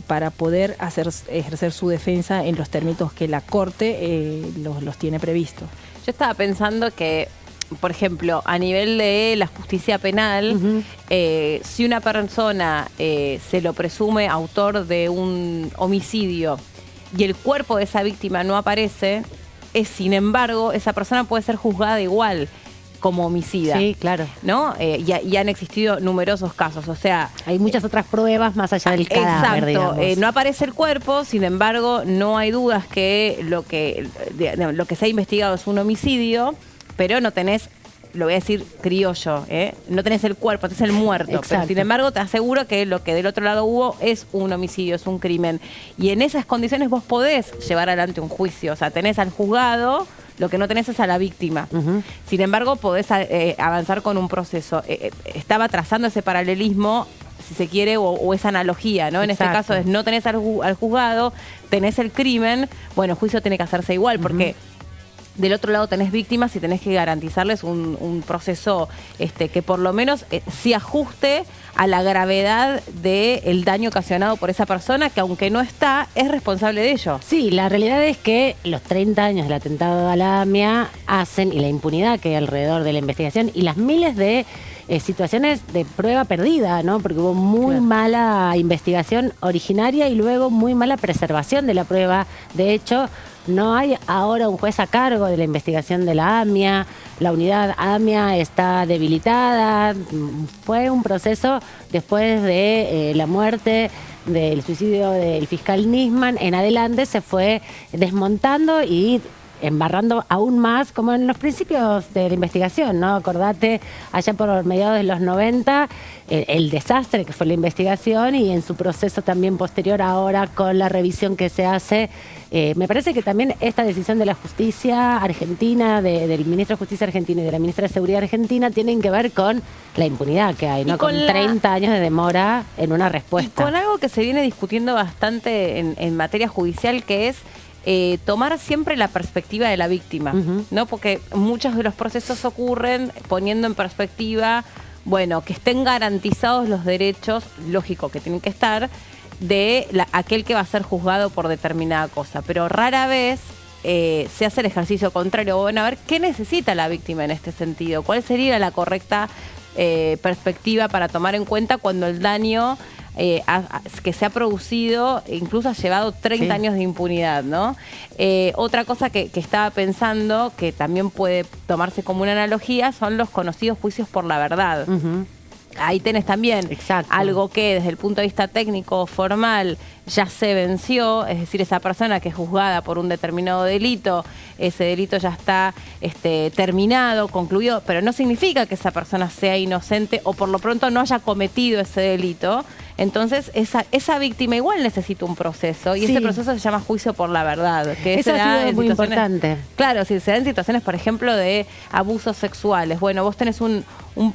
S3: para poder ejercer su defensa en los términos que la corte los tiene previstos.
S1: Yo estaba pensando que, por ejemplo, a nivel de la justicia penal, si una persona se lo presume autor de un homicidio y el cuerpo de esa víctima no aparece, sin embargo, esa persona puede ser juzgada igual como homicida.
S2: Sí, claro.
S1: ¿No? Y han existido numerosos casos, o sea...
S2: Hay muchas otras pruebas más allá del cadáver,
S1: exacto,
S2: digamos.
S1: no aparece el cuerpo, sin embargo, no hay dudas que lo que se ha investigado es un homicidio, pero no tenés, lo voy a decir criollo, no tenés el cuerpo, tenés el muerto.
S2: Exacto.
S1: Pero sin embargo te aseguro que lo que del otro lado hubo es un homicidio, es un crimen. Y en esas condiciones vos podés llevar adelante un juicio, o sea, tenés al juzgado, lo que no tenés es a la víctima. Sin embargo, podés avanzar con un proceso. Estaba trazando ese paralelismo, si se quiere, o esa analogía, ¿no? En este caso es no tenés al juzgado, tenés el crimen, bueno, el juicio tiene que hacerse igual, porque del otro lado tenés víctimas y tenés que garantizarles un proceso que por lo menos sí ajuste a la gravedad del daño ocasionado por esa persona, que aunque no está, es responsable de ello.
S2: Sí, la realidad es que los 30 años del atentado a la AMIA hacen, y la impunidad que hay alrededor de la investigación, y las miles de situaciones de prueba perdida, ¿no? Porque hubo muy mala investigación originaria y luego muy mala preservación de la prueba. De hecho, no hay ahora un juez a cargo de la investigación de la AMIA, la unidad AMIA está debilitada. Fue un proceso después de la muerte, del suicidio del fiscal Nisman, en adelante se fue desmontando y embarrando aún más, como en los principios de la investigación, ¿no? Acordate, allá por mediados de los 90, el desastre que fue la investigación, y en su proceso también posterior ahora con la revisión que se hace. Me parece que también esta decisión de la justicia argentina, del ministro de Justicia argentino y de la ministra de Seguridad argentina, tienen que ver con la impunidad que hay, ¿no? Con 30 años de demora en una respuesta.
S1: Y con algo que se viene discutiendo bastante en materia judicial, que es tomar siempre la perspectiva de la víctima, ¿no? Porque muchos de los procesos ocurren poniendo en perspectiva, bueno, que estén garantizados los derechos, lógico que tienen que estar, de aquel que va a ser juzgado por determinada cosa, pero rara vez se hace el ejercicio contrario. Bueno, a ver, ¿qué necesita la víctima en este sentido? ¿Cuál sería la correcta perspectiva para tomar en cuenta cuando el daño que se ha producido incluso ha llevado 30 años de impunidad, ¿no? Otra cosa que estaba pensando, que también puede tomarse como una analogía, son los conocidos juicios por la verdad. ahí tenés también algo que desde el punto de vista técnico formal ya se venció, es decir, esa persona que es juzgada por un determinado delito, ese delito ya está terminado, concluido, pero no significa que esa persona sea inocente o por lo pronto no haya cometido ese delito. Entonces, esa víctima igual necesita un proceso y ese proceso se llama juicio por la verdad. Que
S2: eso ha sido muy importante.
S1: Claro, si se dan situaciones, por ejemplo, de abusos sexuales. Bueno, vos tenés un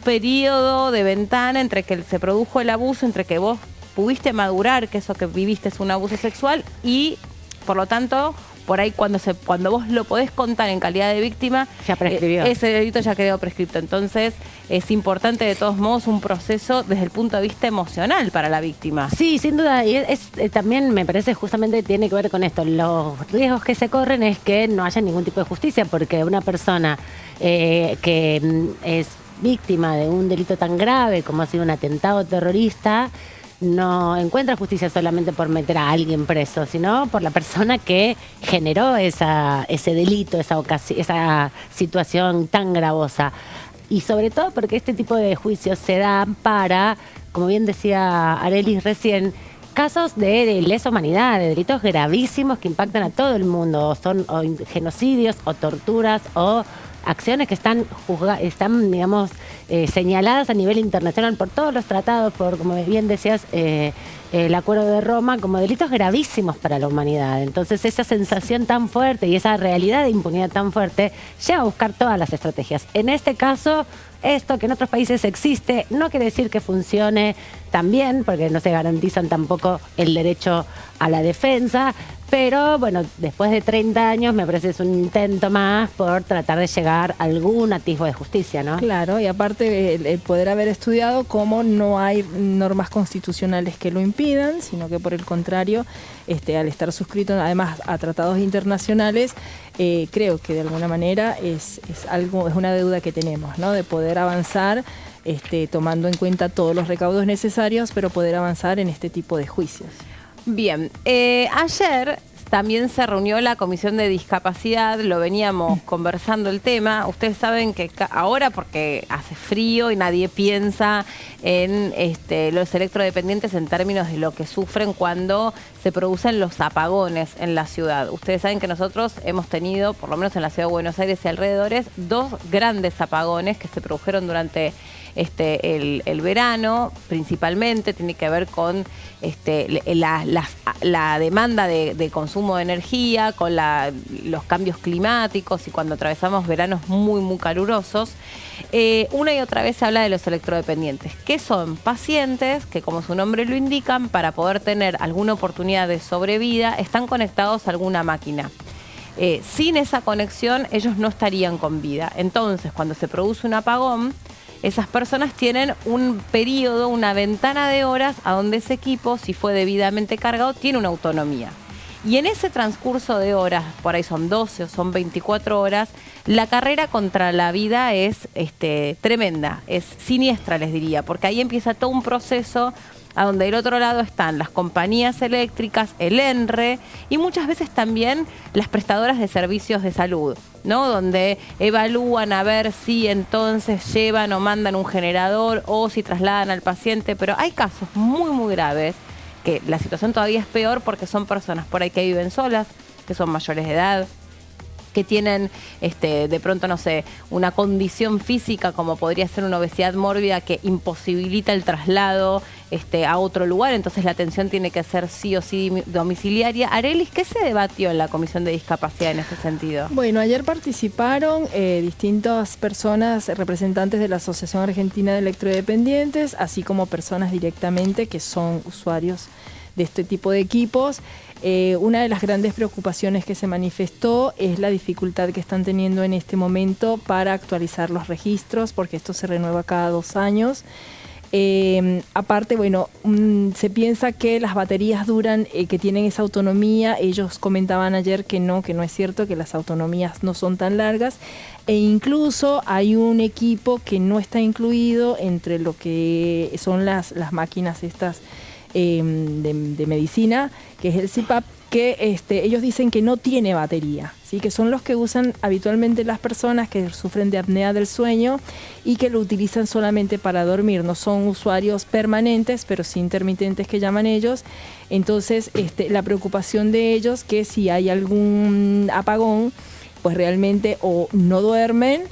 S1: periodo de ventana entre que se produjo el abuso, entre que vos pudiste madurar que eso que viviste es un abuso sexual y, por lo tanto, por ahí cuando vos lo podés contar en calidad de víctima,
S2: ya prescribió.
S1: Ese delito ya quedó prescripto. Entonces, es importante de todos modos un proceso desde el punto de vista emocional para la víctima.
S2: Sí, sin duda. Y también me parece justamente tiene que ver con esto. Los riesgos que se corren es que no haya ningún tipo de justicia, porque una persona que es víctima de un delito tan grave como ha sido un atentado terrorista, no encuentra justicia solamente por meter a alguien preso, sino por la persona que generó ese delito, esa situación tan gravosa. Y sobre todo porque este tipo de juicios se dan para, como bien decía Arelis recién, casos de lesa humanidad, de delitos gravísimos que impactan a todo el mundo, son o genocidios o torturas o acciones que están digamos, señaladas a nivel internacional por todos los tratados, por, como bien decías, el Acuerdo de Roma, como delitos gravísimos para la humanidad. Entonces, esa sensación tan fuerte y esa realidad de impunidad tan fuerte lleva a buscar todas las estrategias. En este caso, esto que en otros países existe, no quiere decir que funcione tan bien, porque no se garantizan tampoco el derecho a la defensa, pero bueno, después de 30 años me parece es un intento más por tratar de llegar a algún atisbo de justicia, ¿no?
S3: Claro, y aparte el poder haber estudiado cómo no hay normas constitucionales que lo impidan, sino que por el contrario, al estar suscrito además a tratados internacionales, creo que de alguna manera es una deuda que tenemos, ¿no? De poder avanzar tomando en cuenta todos los recaudos necesarios, pero poder avanzar en este tipo de juicios.
S1: Bien, ayer también se reunió la Comisión de Discapacidad, lo veníamos conversando el tema. Ustedes saben que ahora, porque hace frío y nadie piensa en los electrodependientes en términos de lo que sufren cuando se producen los apagones en la ciudad. Ustedes saben que nosotros hemos tenido, por lo menos en la ciudad de Buenos Aires y alrededores, 2 grandes apagones que se produjeron durante el verano, principalmente tiene que ver con la demanda de consumo de energía, con los cambios climáticos y cuando atravesamos veranos muy, muy calurosos. Una y otra vez se habla de los electrodependientes, que son pacientes que, como su nombre lo indican, para poder tener alguna oportunidad de sobrevida, están conectados a alguna máquina. Sin esa conexión, ellos no estarían con vida. Entonces, cuando se produce un apagón, esas personas tienen un periodo, una ventana de horas a donde ese equipo, si fue debidamente cargado, tiene una autonomía. Y en ese transcurso de horas, por ahí son 12 o son 24 horas, la carrera contra la vida es tremenda, es siniestra, les diría, porque ahí empieza todo un proceso a donde del otro lado están las compañías eléctricas, el ENRE y muchas veces también las prestadoras de servicios de salud, ¿no? Donde evalúan a ver si entonces llevan o mandan un generador o si trasladan al paciente, pero hay casos muy, muy graves que la situación todavía es peor porque son personas por ahí que viven solas, que son mayores de edad, que tienen de pronto, no sé, una condición física como podría ser una obesidad mórbida que imposibilita el traslado a otro lugar, entonces la atención tiene que ser sí o sí domiciliaria. Arelis, ¿qué se debatió en la Comisión de Discapacidad en ese sentido?
S3: Bueno, ayer participaron distintas personas, representantes de la Asociación Argentina de Electrodependientes, así como personas directamente que son usuarios de este tipo de equipos. Una de las grandes preocupaciones que se manifestó es la dificultad que están teniendo en este momento para actualizar los registros, porque esto se renueva cada 2 años. Aparte, bueno, se piensa que las baterías duran, que tienen esa autonomía. Ellos comentaban ayer que no es cierto, que las autonomías no son tan largas. E incluso hay un equipo que no está incluido entre lo que son las máquinas estas de medicina, que es el CPAP, que ellos dicen que no tiene batería, ¿sí? Que son los que usan habitualmente las personas que sufren de apnea del sueño y que lo utilizan solamente para dormir. No son usuarios permanentes, pero sí intermitentes, que llaman ellos. Entonces, la preocupación de ellos que si hay algún apagón, pues realmente o no duermen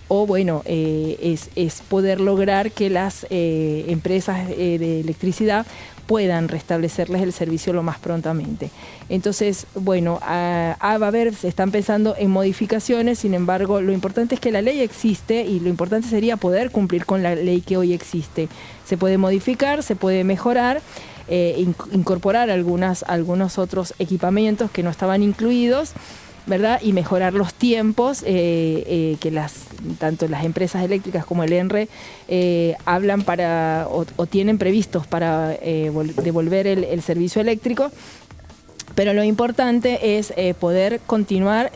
S3: o bueno, es poder lograr que las empresas de electricidad puedan restablecerles el servicio lo más prontamente. Entonces, bueno, se están pensando en modificaciones, sin embargo, lo importante es que la ley existe y lo importante sería poder cumplir con la ley que hoy existe. Se puede modificar, se puede mejorar, incorporar algunos otros equipamientos que no estaban incluidos, ¿verdad? Y mejorar los tiempos que tanto las empresas eléctricas como el ENRE hablan para o tienen previstos para devolver el servicio eléctrico, pero lo importante es poder continuar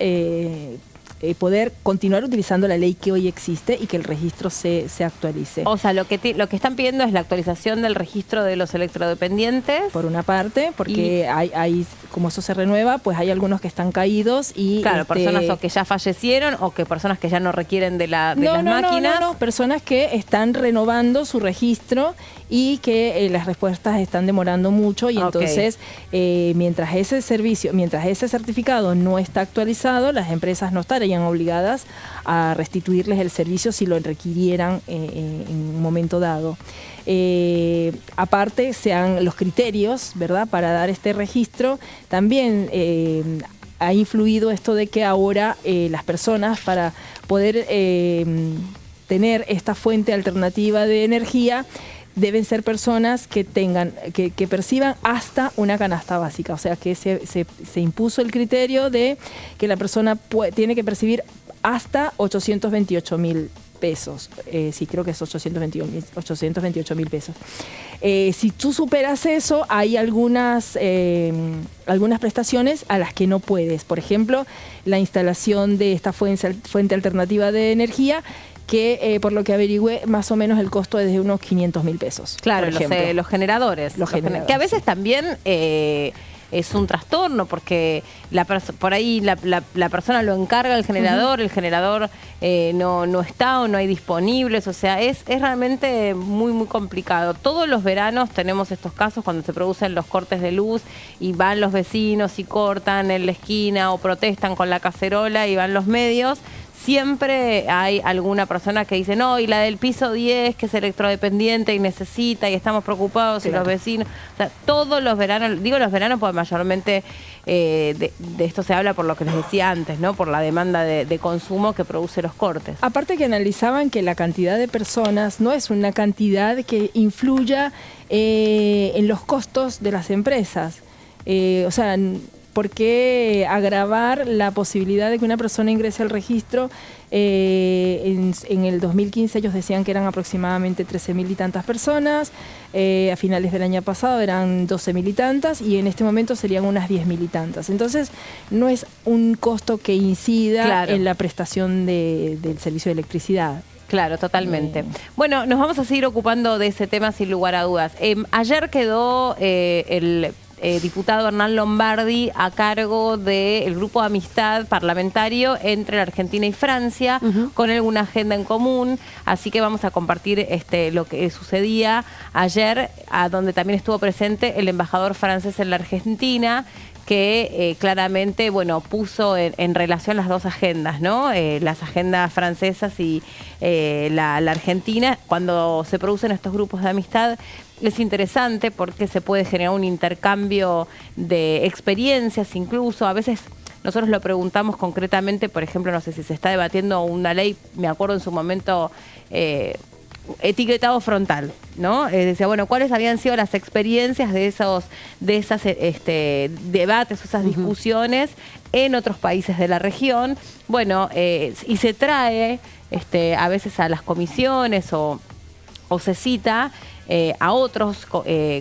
S3: utilizando la ley que hoy existe y que el registro se actualice.
S1: O sea, lo que están pidiendo es la actualización del registro de los electrodependientes.
S3: Por una parte, porque hay como eso se renueva, pues hay algunos que están caídos y...
S1: Claro, personas o que ya fallecieron o que personas que ya no requieren de las máquinas.
S3: No, personas que están renovando su registro y que las respuestas están demorando mucho y entonces mientras ese certificado no está actualizado, las empresas no estarían obligadas a restituirles el servicio si lo requirieran en un momento dado. Aparte, sean los criterios, ¿verdad?, para dar este registro. También ha influido esto de que ahora las personas, para poder tener esta fuente alternativa de energía, deben ser personas que perciban hasta una canasta básica. O sea, que se impuso el criterio de que la persona tiene que percibir hasta 828.000 pesos. Sí, creo que es 828.000 pesos. Si tú superas eso, hay algunas prestaciones a las que no puedes. Por ejemplo, la instalación de esta fuente alternativa de energía, que por lo que averigüé, más o menos el costo es de unos 500.000 pesos.
S1: Claro, los generadores. Que a veces también es un trastorno, porque por ahí la persona lo encarga el generador no está o no hay disponibles, o sea, es realmente muy, muy complicado. Todos los veranos tenemos estos casos cuando se producen los cortes de luz y van los vecinos y cortan en la esquina o protestan con la cacerola y van los medios. Siempre hay alguna persona que dice, no, y la del piso 10 que es electrodependiente y necesita y estamos preocupados, claro. Y los vecinos. O sea, todos los veranos, digo los veranos porque mayormente de esto se habla por lo que les decía antes, ¿no? Por la demanda de consumo que produce los cortes.
S3: Aparte que analizaban que la cantidad de personas no es una cantidad que influya en los costos de las empresas. O sea, ¿por qué agravar la posibilidad de que una persona ingrese al registro? En el 2015 ellos decían que eran aproximadamente 13.000 y tantas personas, a finales del año pasado eran 12.000 y tantas y en este momento serían unas 10.000 y tantas. Entonces no es un costo que incida en la prestación del servicio de electricidad.
S1: Claro, totalmente. Bueno, nos vamos a seguir ocupando de ese tema sin lugar a dudas. Ayer quedó el diputado Hernán Lombardi a cargo del grupo de amistad parlamentario entre la Argentina y Francia, con alguna agenda en común, así que vamos a compartir lo que sucedía ayer, a donde también estuvo presente el embajador francés en la Argentina, que claramente, bueno, puso en relación las dos agendas, ¿no? Las agendas francesas y la argentina. Cuando se producen estos grupos de amistad es interesante porque se puede generar un intercambio de experiencias incluso. A veces nosotros lo preguntamos concretamente, por ejemplo, no sé si se está debatiendo una ley, me acuerdo en su momento, etiquetado frontal, ¿no? Decía, bueno, ¿cuáles habían sido las experiencias de esas debates, esas discusiones en otros países de la región? Bueno, y se trae a veces a las comisiones o se cita a otros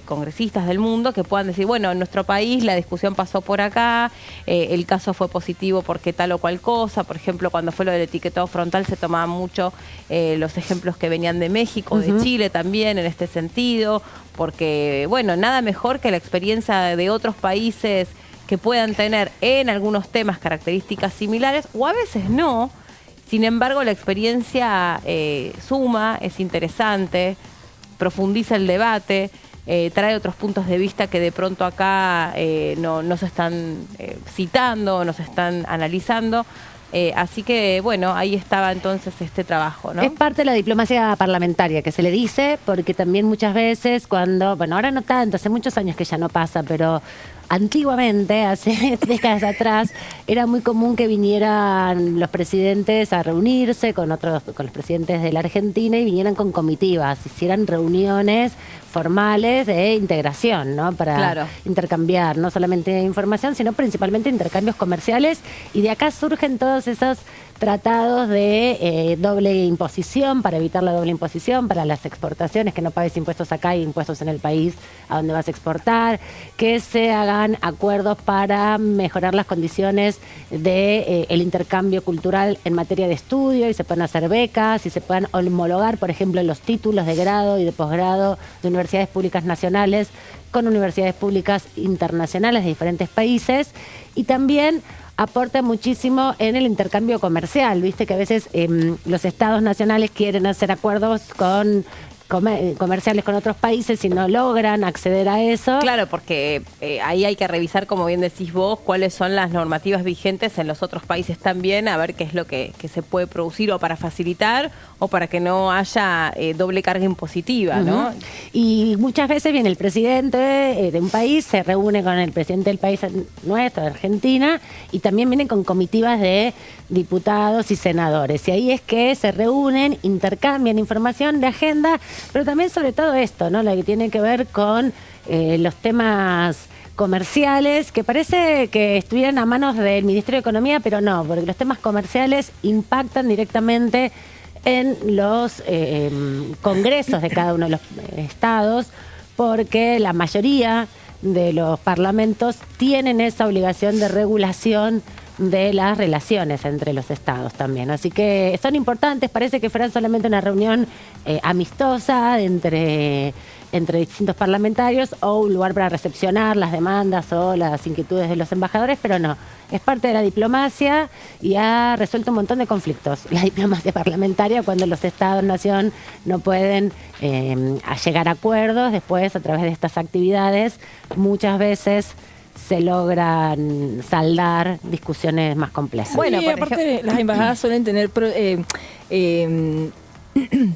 S1: congresistas del mundo que puedan decir, bueno, en nuestro país la discusión pasó por acá, el caso fue positivo porque tal o cual cosa. Por ejemplo, cuando fue lo del etiquetado frontal se tomaban mucho los ejemplos que venían de México, de Chile también en este sentido, porque, bueno, nada mejor que la experiencia de otros países que puedan tener en algunos temas características similares o a veces no. Sin embargo, la experiencia suma, es interesante, profundiza el debate, trae otros puntos de vista que de pronto acá no se están citando, no se están analizando. Así que, bueno, ahí estaba entonces este trabajo, ¿no?
S2: Es parte de la diplomacia parlamentaria que se le dice, porque también muchas veces cuando, bueno, ahora no tanto, hace muchos años que ya no pasa, pero antiguamente, hace décadas atrás, era muy común que vinieran los presidentes a reunirse con los presidentes de la Argentina y vinieran con comitivas, hicieran reuniones formales de integración, ¿no? Para intercambiar no solamente información, sino principalmente intercambios comerciales, y de acá surgen todos esos tratados de doble imposición, para evitar la doble imposición, para las exportaciones, que no pagues impuestos acá y impuestos en el país a donde vas a exportar, que se hagan acuerdos para mejorar las condiciones de el intercambio cultural en materia de estudio, y se puedan hacer becas, y se puedan homologar, por ejemplo, los títulos de grado y de posgrado de universidades públicas nacionales con universidades públicas internacionales de diferentes países, y también aporta muchísimo en el intercambio comercial. Viste que a veces los estados nacionales quieren hacer acuerdos comerciales con otros países y no logran acceder a eso.
S1: Claro, porque ahí hay que revisar, como bien decís vos, cuáles son las normativas vigentes en los otros países también, a ver qué es lo que se puede producir o para facilitar o para que no haya doble carga impositiva, ¿no?
S2: Y muchas veces viene el presidente de un país, se reúne con el presidente del país nuestro, de Argentina, y también vienen con comitivas de diputados y senadores. Y ahí es que se reúnen, intercambian información de agenda, pero también sobre todo esto, ¿no? Lo que tiene que ver con los temas comerciales, que parece que estuvieran a manos del Ministerio de Economía, pero no, porque los temas comerciales impactan directamente en los congresos de cada uno de los estados, porque la mayoría de los parlamentos tienen esa obligación de regulación de las relaciones entre los estados también. Así que son importantes, parece que fuera solamente una reunión amistosa entre distintos parlamentarios o un lugar para recepcionar las demandas o las inquietudes de los embajadores, pero no, es parte de la diplomacia y ha resuelto un montón de conflictos. La diplomacia parlamentaria, cuando los estados-nación no pueden llegar a acuerdos, después a través de estas actividades muchas veces se logran saldar discusiones más complejas.
S3: Bueno, y aparte las embajadas suelen tener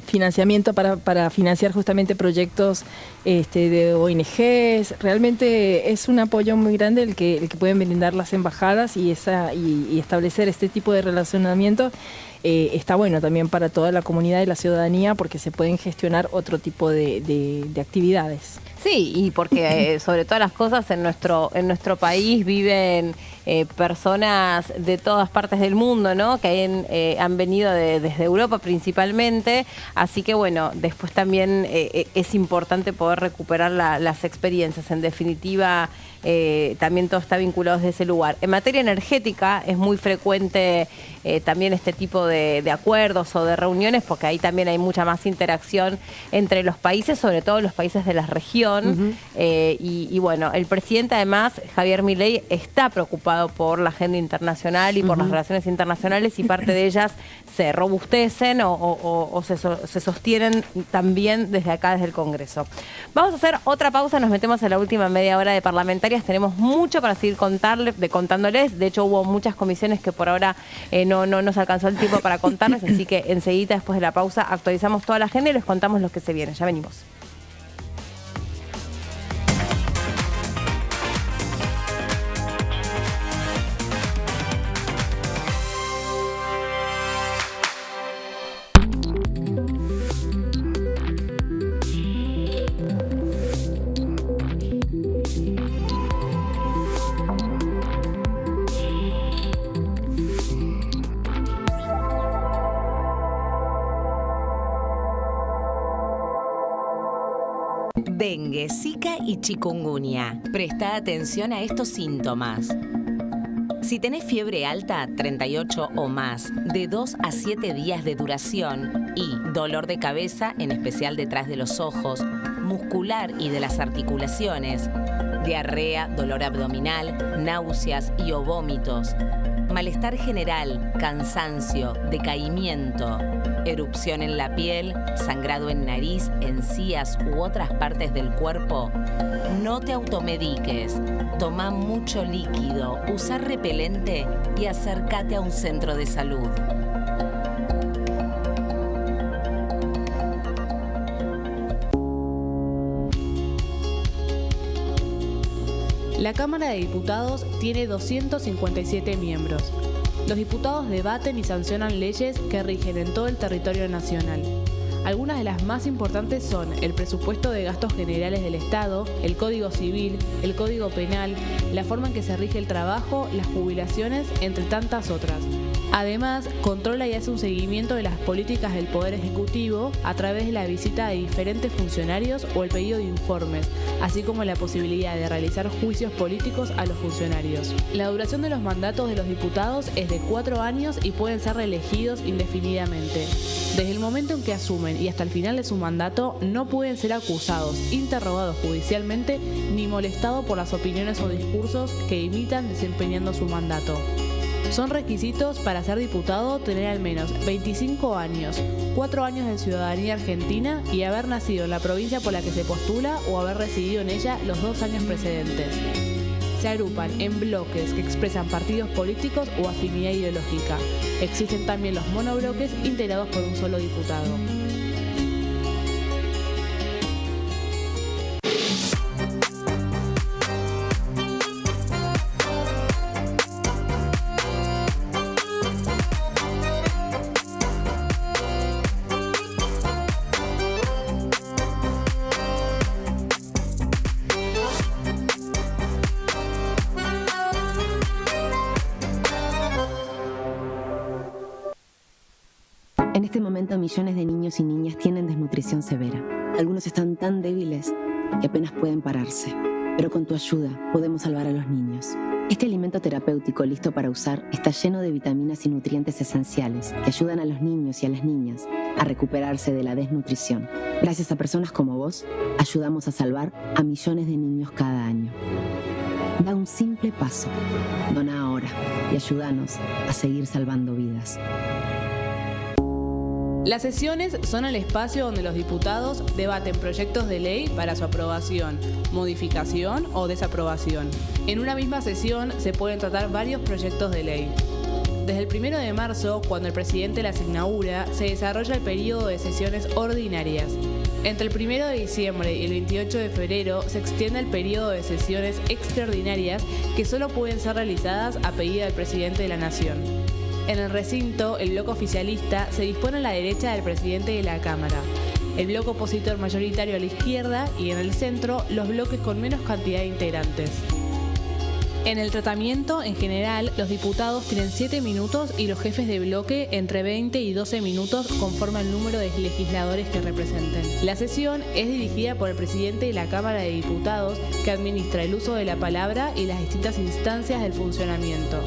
S3: financiamiento para financiar justamente proyectos de ONGs. Realmente es un apoyo muy grande el que pueden brindar las embajadas, y establecer este tipo de relacionamiento está bueno también para toda la comunidad y la ciudadanía, porque se pueden gestionar otro tipo de actividades.
S1: Sí, y porque sobre todas las cosas en nuestro país viven personas de todas partes del mundo, ¿no? Que han venido desde Europa principalmente, así que bueno, después también es importante poder recuperar las experiencias. En definitiva, también todo está vinculado desde ese lugar. En materia energética es muy frecuente también este tipo de acuerdos o de reuniones, porque ahí también hay mucha más interacción entre los países, sobre todo los países de la región. Y bueno, el presidente además, Javier Milei, está preocupado por la agenda internacional y por las relaciones internacionales, y parte de ellas se robustecen o se sostienen también desde acá, desde el Congreso. Vamos a hacer otra pausa, nos metemos en la última media hora de parlamentarias. Tenemos mucho para seguir contándoles. De hecho, hubo muchas comisiones que por ahora no nos alcanzó el tiempo para contarles, así que enseguida, después de la pausa, actualizamos toda la agenda y les contamos lo que se viene. Ya venimos.
S5: Dengue, Zika y chikungunya. Presta atención a estos síntomas. Si tenés fiebre alta, 38 o más, de 2 a 7 días de duración y dolor de cabeza, en especial detrás de los ojos, muscular y de las articulaciones, diarrea, dolor abdominal, náuseas y o vómitos, malestar general, cansancio, decaimiento, erupción en la piel, sangrado en nariz, encías u otras partes del cuerpo, no te automediques. Toma mucho líquido, usa repelente y acércate a un centro de salud.
S8: La Cámara de Diputados tiene 257 miembros. Los diputados debaten y sancionan leyes que rigen en todo el territorio nacional. Algunas de las más importantes son el presupuesto de gastos generales del Estado, el Código Civil, el Código Penal, la forma en que se rige el trabajo, las jubilaciones, entre tantas otras. Además, controla y hace un seguimiento de las políticas del Poder Ejecutivo a través de la visita de diferentes funcionarios o el pedido de informes, así como la posibilidad de realizar juicios políticos a los funcionarios. La duración de los mandatos de los diputados es de 4 años y pueden ser reelegidos indefinidamente. Desde el momento en que asumen y hasta el final de su mandato, no pueden ser acusados, interrogados judicialmente ni molestados por las opiniones o discursos que imitan desempeñando su mandato. Son requisitos para ser diputado tener al menos 25 años, 4 años de ciudadanía argentina y haber nacido en la provincia por la que se postula o haber residido en ella los 2 años precedentes. Se agrupan en bloques que expresan partidos políticos o afinidad ideológica. Existen también los monobloques integrados por un solo diputado.
S7: En este momento, millones de niños y niñas tienen desnutrición severa. Algunos están tan débiles que apenas pueden pararse. Pero con tu ayuda podemos salvar a los niños. Este alimento terapéutico listo para usar está lleno de vitaminas y nutrientes esenciales que ayudan a los niños y a las niñas a recuperarse de la desnutrición. Gracias a personas como vos, ayudamos a salvar a millones de niños cada año. Da un simple paso. Dona ahora y ayúdanos a seguir salvando vidas.
S8: Las sesiones son el espacio donde los diputados debaten proyectos de ley para su aprobación, modificación o desaprobación. En una misma sesión se pueden tratar varios proyectos de ley. Desde el 1 de marzo, cuando el presidente las inaugura, se desarrolla el periodo de sesiones ordinarias. Entre el 1 de diciembre y el 28 de febrero se extiende el periodo de sesiones extraordinarias que solo pueden ser realizadas a pedido del presidente de la Nación. En el recinto, el bloque oficialista se dispone a la derecha del presidente de la Cámara, el bloque opositor mayoritario a la izquierda y en el centro los bloques con menos cantidad de integrantes. En el tratamiento, en general, los diputados tienen 7 minutos y los jefes de bloque entre 20 y 12 minutos conforme al número de legisladores que representen. La sesión es dirigida por el presidente de la Cámara de Diputados, que administra el uso de la palabra y las distintas instancias del funcionamiento.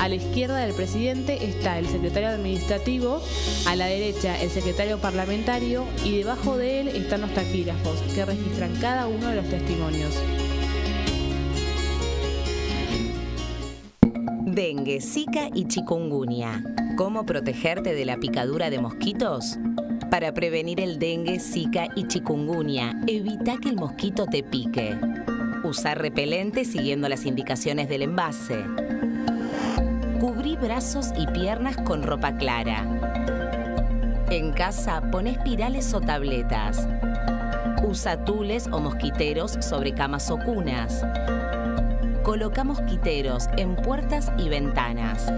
S8: A la izquierda del presidente está el secretario administrativo, a la derecha el secretario parlamentario y debajo de él están los taquígrafos, que registran cada uno de los testimonios.
S5: Dengue, Zika y chikungunya. ¿Cómo protegerte de la picadura de mosquitos? Para prevenir el dengue, Zika y chikungunya, evita que el mosquito te pique. Usar repelente siguiendo las indicaciones del envase. Cubrí brazos y piernas con ropa clara. En casa, pon espirales o tabletas. Usa tules o mosquiteros sobre camas o cunas. Coloca mosquiteros en puertas y ventanas.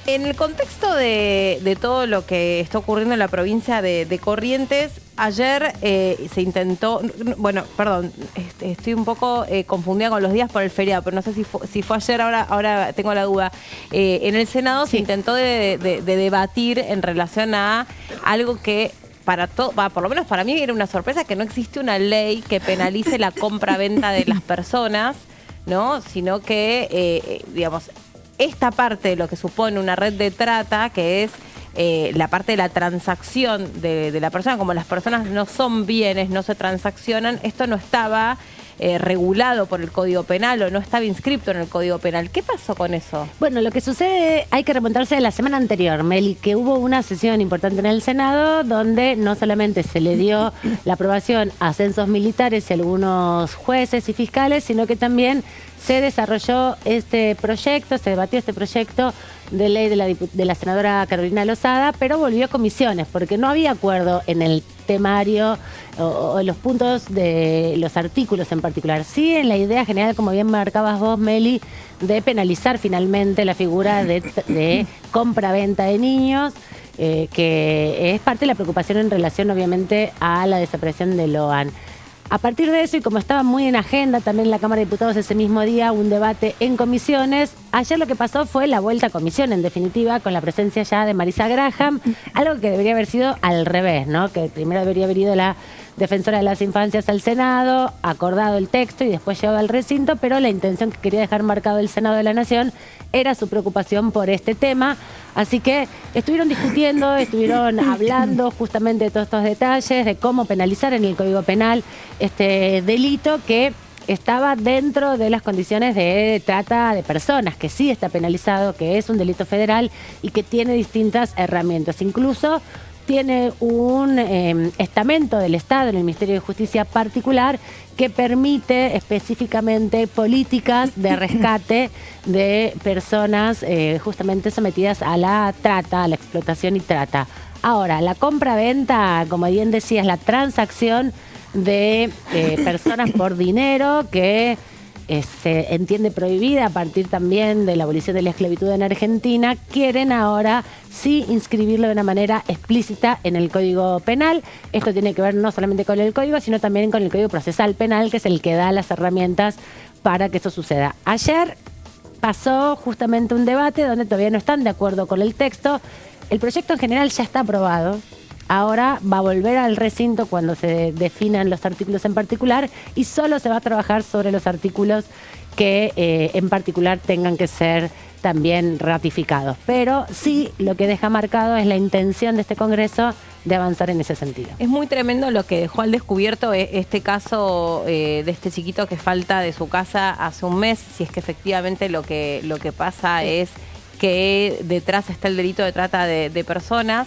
S1: En el contexto de todo lo que está ocurriendo en la provincia de Corrientes, ayer se intentó, bueno, perdón, estoy un poco confundida con los días por el feriado, pero no sé si fue ayer, ahora tengo la duda. En el Senado se intentó de debatir en relación a algo que por lo menos para mí era una sorpresa, que no existe una ley que penalice la compra-venta de las personas, ¿no? Sino que, digamos, esta parte de lo que supone una red de trata, que es la parte de la transacción de la persona, como las personas no son bienes, no se transaccionan, esto no estaba regulado por el Código Penal o no estaba inscripto en el Código Penal. ¿Qué pasó con eso?
S2: Bueno, lo que sucede, hay que remontarse a la semana anterior, Meli, que hubo una sesión importante en el Senado donde no solamente se le dio la aprobación a censos militares y algunos jueces y fiscales, sino que también se desarrolló se debatió este proyecto de ley de la senadora Carolina Lozada, pero volvió a comisiones porque no había acuerdo en el temario o en los puntos de los artículos en particular. Sí, en la idea general, como bien marcabas vos, Meli, de penalizar finalmente la figura de compra-venta de niños, que es parte de la preocupación en relación, obviamente, a la desaparición de Loan. A partir de eso, y como estaba muy en agenda también en la Cámara de Diputados ese mismo día, un debate en comisiones, ayer lo que pasó fue la vuelta a comisión, en definitiva, con la presencia ya de Marisa Graham, algo que debería haber sido al revés, ¿no? Que primero debería haber ido la defensora de las infancias al Senado, acordado el texto y después llevado al recinto, pero la intención que quería dejar marcado el Senado de la Nación era su preocupación por este tema. Así que estuvieron discutiendo, estuvieron hablando justamente de todos estos detalles, de cómo penalizar en el Código Penal este delito que estaba dentro de las condiciones de trata de personas, que sí está penalizado, que es un delito federal y que tiene distintas herramientas. Incluso tiene un estamento del Estado en el Ministerio de Justicia particular que permite específicamente políticas de rescate de personas justamente sometidas a la trata, a la explotación y trata. Ahora, la compra-venta, como bien decías, la transacción de personas por dinero que se entiende prohibida a partir también de la abolición de la esclavitud en Argentina, quieren ahora sí inscribirlo de una manera explícita en el Código Penal. Esto tiene que ver no solamente con el Código, sino también con el Código Procesal Penal, que es el que da las herramientas para que esto suceda. Ayer pasó justamente un debate donde todavía no están de acuerdo con el texto. El proyecto en general ya está aprobado. Ahora va a volver al recinto cuando se definan los artículos en particular y solo se va a trabajar sobre los artículos que en particular tengan que ser también ratificados. Pero sí, lo que deja marcado es la intención de este Congreso de avanzar en ese sentido.
S1: Es muy tremendo lo que dejó al descubierto este caso de este chiquito que falta de su casa hace un mes, si es que efectivamente lo que pasa es que detrás está el delito de trata de personas.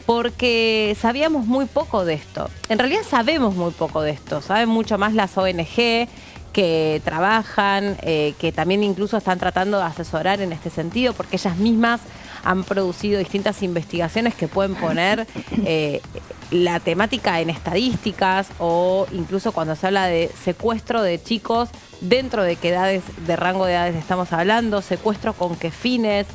S1: Porque sabíamos muy poco de esto. En realidad sabemos muy poco de esto. Saben mucho más las ONG que trabajan, que también incluso están tratando de asesorar en este sentido, porque ellas mismas han producido distintas investigaciones que pueden poner la temática en estadísticas o incluso cuando se habla de secuestro de chicos, dentro de qué edades, de rango de edades estamos hablando, secuestro con qué fines,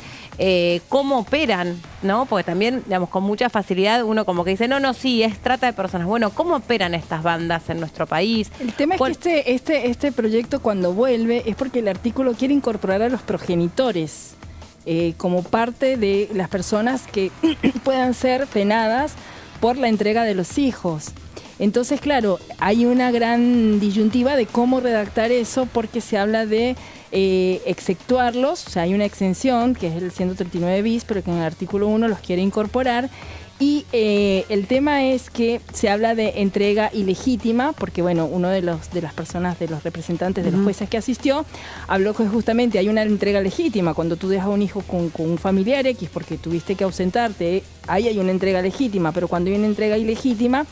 S1: cómo operan, ¿no? Porque también, digamos, con mucha facilidad uno como que dice, no, sí, es trata de personas. Bueno, ¿cómo operan estas bandas en nuestro país?
S3: El tema es que este proyecto cuando vuelve es porque el artículo quiere incorporar a los progenitores como parte de las personas que puedan ser penadas por la entrega de los hijos. Entonces, claro, hay una gran disyuntiva de cómo redactar eso porque se habla de exceptuarlos, o sea, hay una exención que es el 139 bis, pero que en el artículo 1 los quiere incorporar. Y el tema es que se habla de entrega ilegítima, porque bueno, uno de las personas, de los representantes de los jueces que asistió, habló que justamente hay una entrega legítima. Cuando tú dejas a un hijo con un familiar X porque tuviste que ausentarte, ahí hay una entrega legítima, pero cuando hay una entrega ilegítima,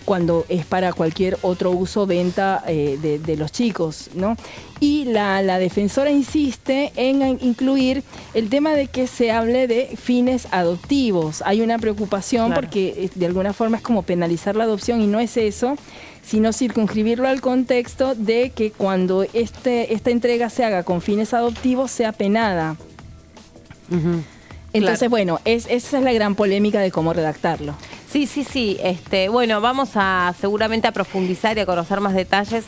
S3: cuando es para cualquier otro uso, venta de los chicos, ¿no? Y la defensora insiste en incluir el tema de que se hable de fines adoptivos. Hay una preocupación porque de alguna forma es como penalizar la adopción y no es eso, sino circunscribirlo al contexto de que cuando esta entrega se haga con fines adoptivos sea penada. Entonces, bueno, esa es la gran polémica de cómo redactarlo.
S1: Sí. Bueno, vamos seguramente a profundizar y a conocer más detalles,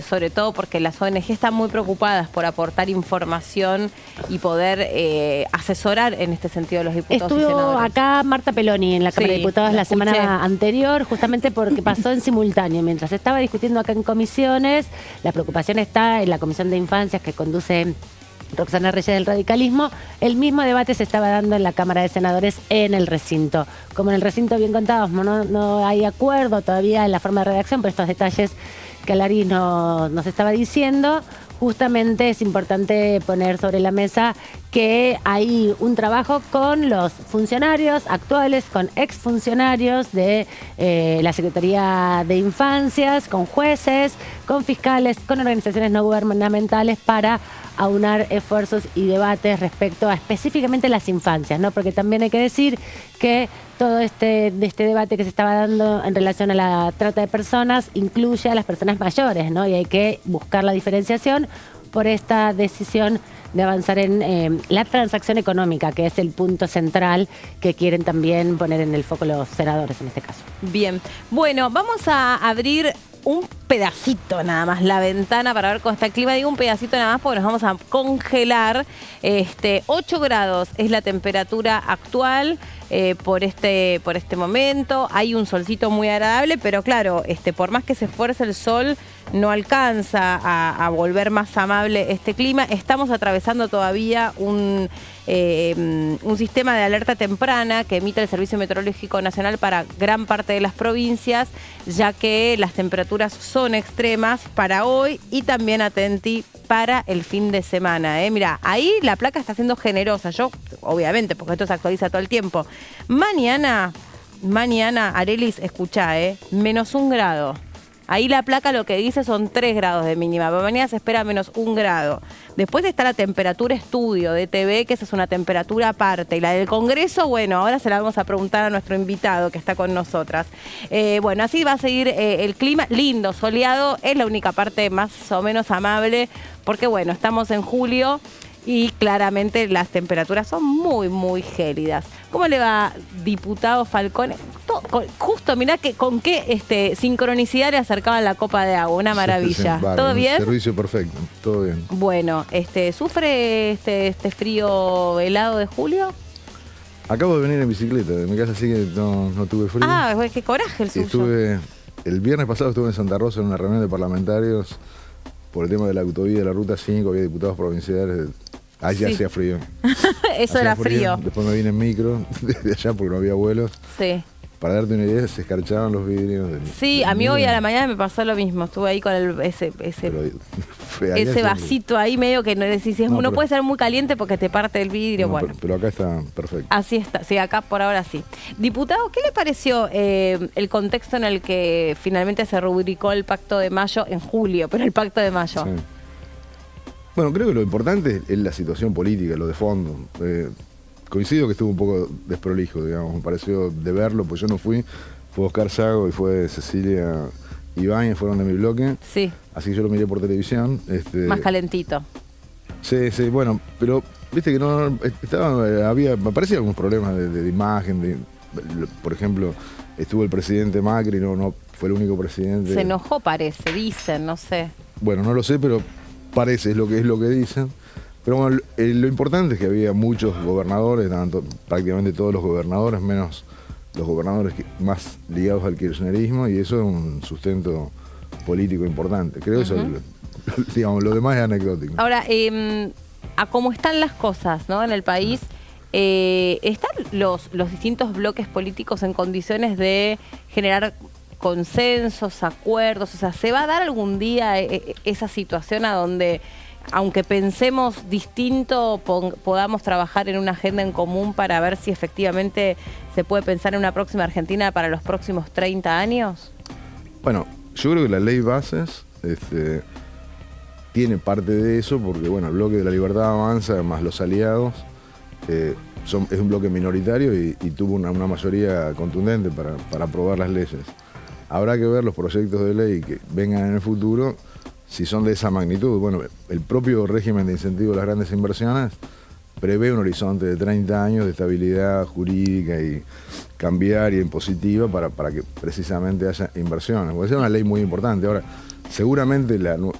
S1: sobre todo porque las ONG están muy preocupadas por aportar información y poder asesorar en este sentido a los diputados y
S2: Estuvo
S1: senadores.
S2: acá Marta Peloni en la Cámara de Diputados la semana anterior, justamente porque pasó en simultáneo. Mientras se estaba discutiendo acá en comisiones, la preocupación está en la Comisión de Infancias que conduce Roxana Reyes del Radicalismo. El mismo debate se estaba dando en la Cámara de Senadores en el recinto. Como en el recinto bien contados, no hay acuerdo todavía en la forma de redacción, pero estos detalles que Alaris nos estaba diciendo, justamente es importante poner sobre la mesa que hay un trabajo con los funcionarios actuales, con exfuncionarios de la Secretaría de Infancias, con jueces, con fiscales, con organizaciones no gubernamentales para aunar esfuerzos y debates respecto a específicamente las infancias, ¿no? Porque también hay que decir que todo este debate que se estaba dando en relación a la trata de personas incluye a las personas mayores, ¿no? Y hay que buscar la diferenciación por esta decisión de avanzar en la transacción económica, que es el punto central que quieren también poner en el foco los senadores en este caso.
S1: Bien, bueno, vamos a abrir un pedacito nada más la ventana para ver cómo está el clima. Digo un pedacito nada más porque nos vamos a congelar. 8 grados es la temperatura actual por este momento. Hay un solcito muy agradable, pero claro, por más que se esfuerce el sol, no alcanza a volver más amable este clima. Estamos atravesando todavía un sistema de alerta temprana que emite el Servicio Meteorológico Nacional para gran parte de las provincias, ya que las temperaturas son extremas para hoy y también, atenti, para el fin de semana. Mira, ahí la placa está siendo generosa. Yo, obviamente, porque esto se actualiza todo el tiempo. Mañana, Arelis, escuchá, -1 grado. Ahí la placa lo que dice son 3 grados de mínima, pero mañana se espera -1 grado. Después está la temperatura estudio de TV, que esa es una temperatura aparte. Y la del Congreso, bueno, ahora se la vamos a preguntar a nuestro invitado que está con nosotras. Bueno, así va a seguir el clima, lindo, soleado, es la única parte más o menos amable, porque bueno, estamos en julio y claramente las temperaturas son muy, muy gélidas. ¿Cómo le va, diputado Falcone? Justo, mirá con qué sincronicidad le acercaban la copa de agua, una maravilla.
S9: Vale,
S1: ¿Todo bien?
S9: Servicio perfecto, todo bien.
S1: Bueno, ¿sufre este frío helado de julio?
S9: Acabo de venir en bicicleta de mi casa, así que no tuve frío.
S1: Ah, qué coraje el suyo.
S9: El viernes pasado estuve en Santa Rosa en una reunión de parlamentarios por el tema de la autovía de la Ruta 5, había diputados provinciales. Allá hacía frío.
S1: Eso era frío.
S9: Después me vine en micro desde allá porque no había vuelos.
S1: Sí.
S9: Para darte una idea, se escarchaban los vidrios.
S1: Sí, a mí hoy a la mañana me pasó lo mismo. Estuve ahí con ese vasito ahí medio que no puede ser muy caliente porque te parte el vidrio.
S9: No,
S1: bueno,
S9: pero acá está perfecto.
S1: Así está, sí, acá por ahora sí. Diputado, ¿qué le pareció el contexto en el que finalmente se rubricó el Pacto de Mayo en julio, pero el Pacto de Mayo?
S9: Sí. Bueno, creo que lo importante es la situación política, lo de fondo. Coincido que estuvo un poco desprolijo, digamos, me pareció de verlo, pues yo no fui, fue Oscar Sago y fue Cecilia Ibáñez, fueron de mi bloque.
S1: Sí.
S9: Así que yo lo miré por televisión.
S1: Más calentito.
S9: Sí, bueno, pero viste que me parecían algunos problemas de imagen, por ejemplo, estuvo el presidente Macri, no fue el único presidente.
S1: Se enojó, parece, dicen, no sé.
S9: Bueno, no lo sé, pero parece, es lo que dicen. Pero bueno, lo importante es que había muchos gobernadores, prácticamente todos los gobernadores, menos los gobernadores más ligados al kirchnerismo, y eso es un sustento político importante. Creo que eso, digamos, lo demás es anecdótico.
S1: Ahora, a cómo están las cosas, ¿no?, en el país, ¿están los distintos bloques políticos en condiciones de generar consensos, acuerdos? O sea, ¿se va a dar algún día esa situación a donde, aunque pensemos distinto, podamos trabajar en una agenda en común para ver si efectivamente se puede pensar en una próxima Argentina para los próximos 30 años? Bueno,
S9: yo creo que la ley bases tiene parte de eso, porque bueno, el bloque de la Libertad Avanza, más los aliados, es un bloque minoritario y tuvo una mayoría contundente para aprobar las leyes. Habrá que ver los proyectos de ley que vengan en el futuro, si son de esa magnitud. Bueno, el propio régimen de incentivo a las grandes inversiones prevé un horizonte de 30 años de estabilidad jurídica y cambiaria y impositiva para que precisamente haya inversiones. Porque es una ley muy importante. Ahora, seguramente en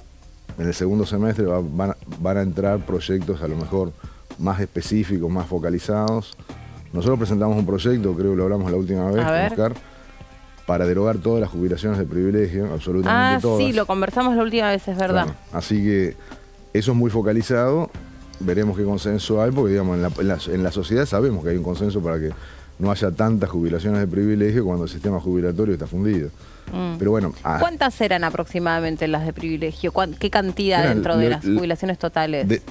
S9: el segundo semestre van a entrar proyectos a lo mejor más específicos, más focalizados. Nosotros presentamos un proyecto, creo que lo hablamos la última vez, con Oscar, para derogar todas las jubilaciones de privilegio, absolutamente todas.
S1: Sí, lo conversamos la última vez, es verdad.
S9: Claro. Así que eso es muy focalizado, veremos qué consenso hay, porque digamos, en la sociedad sabemos que hay un consenso para que no haya tantas jubilaciones de privilegio cuando el sistema jubilatorio está fundido. Pero bueno,
S1: ¿cuántas eran aproximadamente las de privilegio? ¿Qué cantidad dentro de las jubilaciones totales?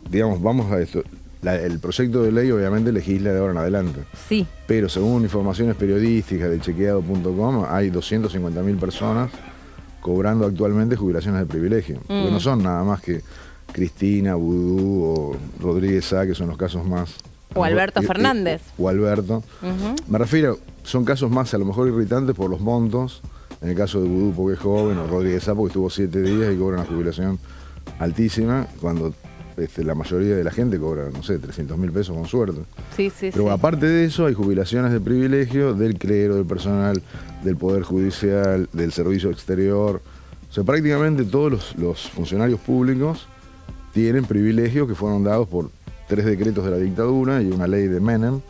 S9: Digamos, vamos a esto. El proyecto de ley obviamente legisla de ahora en adelante.
S1: Sí.
S9: Pero según informaciones periodísticas de chequeado.com, hay 250.000 personas cobrando actualmente jubilaciones de privilegio. Porque no son nada más que Cristina, Vudú o Rodríguez Sá, que son los casos más...
S1: O Alberto Fernández.
S9: O Alberto. Me refiero, son casos más a lo mejor irritantes por los montos. En el caso de Vudú porque es joven, o Rodríguez Sá porque estuvo 7 días y cobra una jubilación altísima, cuando la mayoría de la gente cobra, no sé, 300.000 pesos con suerte.
S1: Sí, sí,
S9: Pero
S1: sí.
S9: aparte de eso, hay jubilaciones de privilegio del clero, del personal, del Poder Judicial, del Servicio Exterior. O sea, prácticamente todos los funcionarios públicos tienen privilegios que fueron dados por 3 decretos de la dictadura y una ley de Menem,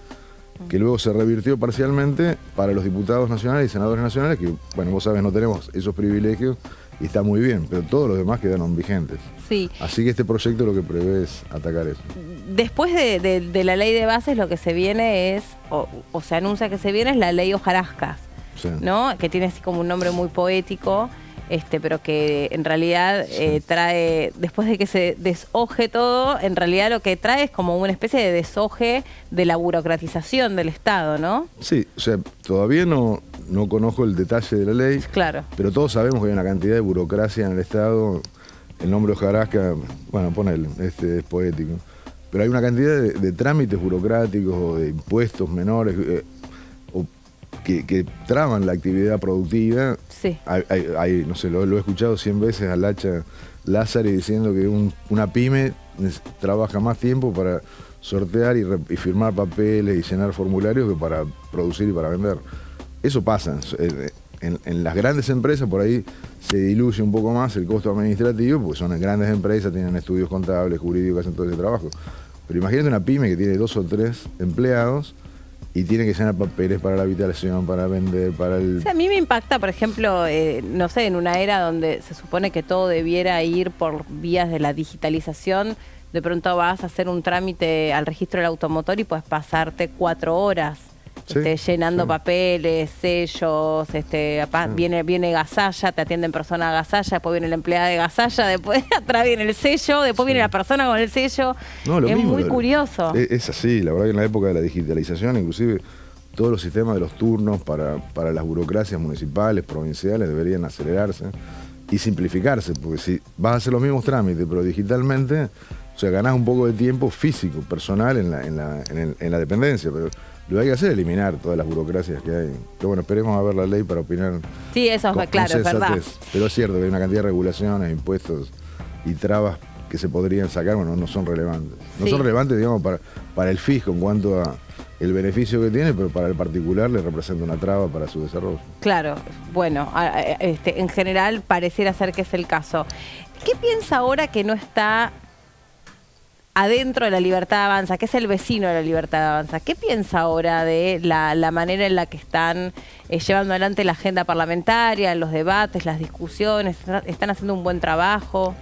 S9: que luego se revirtió parcialmente para los diputados nacionales y senadores nacionales, que, bueno, vos sabés, no tenemos esos privilegios y está muy bien, pero todos los demás quedaron vigentes.
S1: Sí.
S9: Así que este proyecto lo que prevé es atacar eso.
S1: Después de la ley de bases, lo que se viene es, o se anuncia que se viene, es la ley Hojarasca,
S9: Sí.
S1: ¿no? Que tiene así como un nombre muy poético, pero que en realidad trae, después de que se deshoje todo, en realidad lo que trae es como una especie de deshoje de la burocratización del Estado, ¿no?
S9: Sí, o sea, todavía no conozco el detalle de la ley,
S1: Claro.
S9: pero todos sabemos que hay una cantidad de burocracia en el Estado. El nombre Hojarasca, bueno, ponele, es poético. Pero hay una cantidad de trámites burocráticos o de impuestos menores que traban la actividad productiva.
S1: Sí.
S9: Hay, no sé, lo he escuchado 100 veces al Hacha Lázaro diciendo que una pyme trabaja más tiempo para sortear y firmar papeles y llenar formularios que para producir y para vender. Eso pasa. En las grandes empresas por ahí se diluye un poco más el costo administrativo, porque son grandes empresas, tienen estudios contables, jurídicos, hacen todo ese trabajo. Pero imagínate una pyme que tiene 2 o 3 empleados y tiene que llenar papeles para la habitación, para vender, para el...
S1: O sea, a mí me impacta, por ejemplo, no sé, en una era donde se supone que todo debiera ir por vías de la digitalización, de pronto vas a hacer un trámite al registro del automotor y puedes pasarte 4 horas.
S9: Sí,
S1: Llenando papeles, sellos, viene Gasalla, te atienden persona Gasalla, después viene la empleada de Gasalla, después atrás viene el sello, después viene la persona con el sello.
S9: No, lo
S1: es
S9: mismo,
S1: muy curioso.
S9: Es así, la verdad que en la época de la digitalización, inclusive todos los sistemas de los turnos para las burocracias municipales, provinciales, deberían acelerarse y simplificarse, porque si vas a hacer los mismos trámites, pero digitalmente, o sea, ganás un poco de tiempo físico, personal en la dependencia, pero lo que hay que hacer es eliminar todas las burocracias que hay. Pero bueno, esperemos a ver la ley para opinar.
S1: Sí, eso es claro, es verdad.
S9: Pero es cierto que hay una cantidad de regulaciones, impuestos y trabas que se podrían sacar, bueno, no son relevantes. No son relevantes, digamos, para el fisco en cuanto a el beneficio que tiene, pero para el particular le representa una traba para su desarrollo.
S1: Claro, bueno, en general pareciera ser que es el caso. ¿Qué piensa ahora que no está adentro de la Libertad Avanza, que es el vecino de la Libertad Avanza? ¿Qué piensa ahora de la manera en la que están llevando adelante la agenda parlamentaria, los debates, las discusiones? ¿Están haciendo un buen trabajo?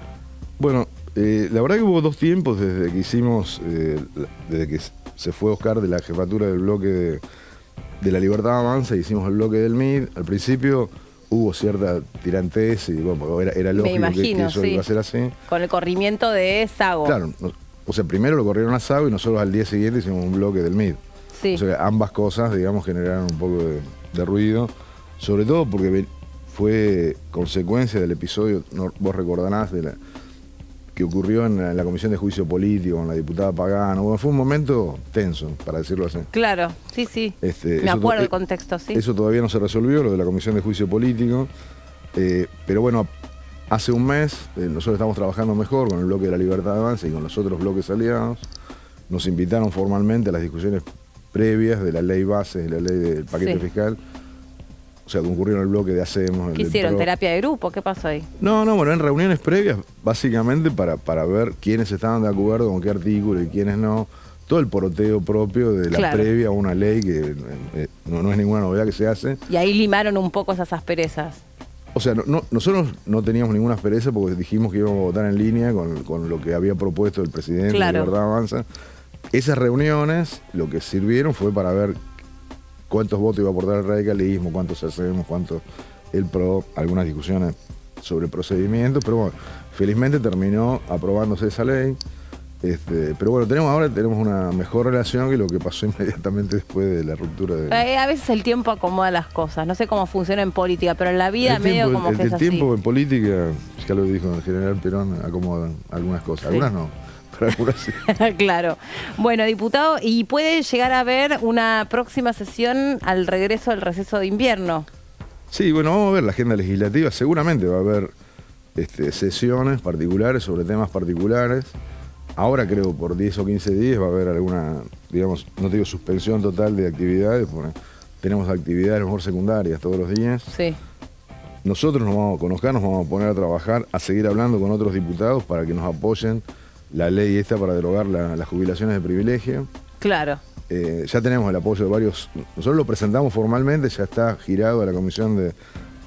S9: Bueno, la verdad que hubo 2 tiempos desde que hicimos, desde que se fue Oscar de la jefatura del bloque de la Libertad Avanza, hicimos el bloque del MID. Al principio hubo cierta tirantez y bueno, era lógico que eso iba a ser así.
S1: Con el corrimiento de Sago.
S9: Claro, o sea, primero lo corrieron a Sago y nosotros al día siguiente hicimos un bloque del MID.
S1: Sí.
S9: O sea, ambas cosas, digamos, generaron un poco de ruido, sobre todo porque fue consecuencia del episodio, vos recordarás, que ocurrió en la Comisión de Juicio Político con la diputada Pagano. Bueno, fue un momento tenso, para decirlo así.
S1: Claro, sí, sí. Me acuerdo del contexto, sí.
S9: Eso todavía no se resolvió, lo de la Comisión de Juicio Político. Pero bueno, hace un mes nosotros estamos trabajando mejor con el bloque de la Libertad Avanza y con los otros bloques aliados. nos invitaron formalmente a las discusiones previas de la ley base, de la ley del paquete fiscal. O sea, concurrieron el bloque de Hacemos.
S1: ¿Qué hicieron? ¿Terapia de grupo? ¿Qué pasó ahí?
S9: No, bueno, en reuniones previas, básicamente para ver quiénes estaban de acuerdo con qué artículo y quiénes no. Todo el poroteo propio de la previa a una ley que no es ninguna novedad que se hace.
S1: Y ahí limaron un poco esas asperezas.
S9: O sea, nosotros no teníamos ninguna aspereza porque dijimos que íbamos a votar en línea con lo que había propuesto el presidente de Libertad Avanza. Esas reuniones lo que sirvieron fue para ver cuántos votos iba a aportar el radicalismo, cuántos Hacemos, cuántos el PRO, algunas discusiones sobre procedimientos, pero bueno, felizmente terminó aprobándose esa ley. Pero bueno, ahora tenemos una mejor relación que lo que pasó inmediatamente después de la ruptura de...
S1: A veces el tiempo acomoda las cosas, no sé cómo funciona en política, pero en la vida medio como que es así.
S9: El tiempo en política, ya lo dijo el general Perón, acomodan algunas cosas, algunas no. Sí.
S1: Claro. Bueno, diputado, ¿y puede llegar a haber una próxima sesión al regreso del receso de invierno?
S9: Sí, bueno, vamos a ver la agenda legislativa. Seguramente va a haber sesiones particulares sobre temas particulares. Ahora creo por 10 o 15 días va a haber alguna, digamos, no te digo suspensión total de actividades, porque tenemos actividades a lo mejor secundarias todos los días.
S1: Sí.
S9: Nosotros con Oscar nos vamos a poner a trabajar, a seguir hablando con otros diputados para que nos apoyen la ley esta para derogar las jubilaciones de privilegio.
S1: Claro.
S9: Ya tenemos el apoyo de varios, nosotros lo presentamos formalmente, ya está girado a la Comisión de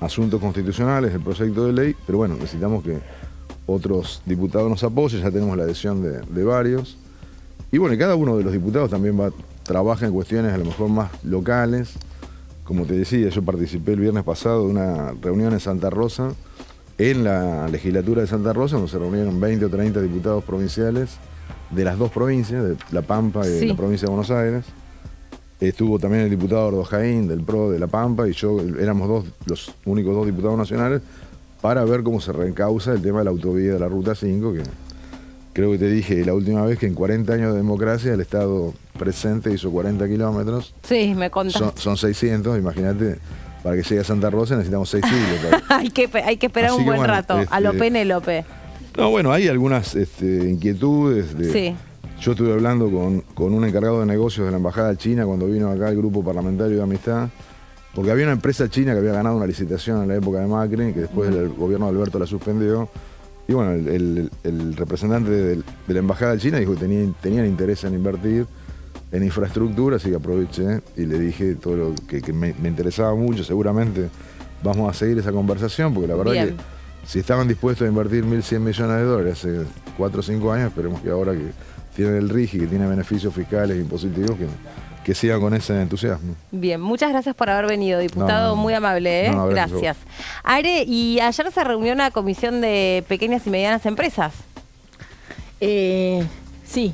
S9: Asuntos Constitucionales el proyecto de ley, pero bueno, necesitamos que otros diputados nos apoyen, ya tenemos la adhesión de varios. Y bueno, cada uno de los diputados también trabaja en cuestiones a lo mejor más locales. Como te decía, yo participé el viernes pasado de una reunión en Santa Rosa, en la legislatura de Santa Rosa, donde se reunieron 20 o 30 diputados provinciales de las dos provincias, de La Pampa y de la provincia de Buenos Aires. Estuvo también el diputado Ordo Jaín, del PRO de La Pampa, y yo, éramos los únicos dos diputados nacionales, para ver cómo se reencausa el tema de la autovía de la Ruta 5, que creo que te dije la última vez que en 40 años de democracia el Estado presente hizo 40 kilómetros.
S1: Sí, me contaste.
S9: Son 600, imagínate. Para que llegue a Santa Rosa necesitamos 6 siglos.
S1: hay que esperar un buen rato, a lo Penélope.
S9: No, bueno, hay algunas inquietudes.
S1: Sí.
S9: Yo estuve hablando con un encargado de negocios de la Embajada China cuando vino acá el Grupo Parlamentario de Amistad, porque había una empresa china que había ganado una licitación en la época de Macri, que después el gobierno de Alberto la suspendió. Y bueno, el representante de la Embajada China dijo que tenían interés en invertir en infraestructura, así que aproveché y le dije todo lo que me interesaba mucho. Seguramente vamos a seguir esa conversación, porque la verdad que si estaban dispuestos a invertir 1.100 millones de dólares hace 4 o 5 años, esperemos que ahora que tienen el RIGI, que tiene beneficios fiscales e impositivos, que sigan con ese entusiasmo.
S1: Bien, muchas gracias por haber venido, diputado, muy amable, ¿eh? Gracias. Are, y ayer se reunió una comisión de pequeñas y medianas empresas.
S3: Sí.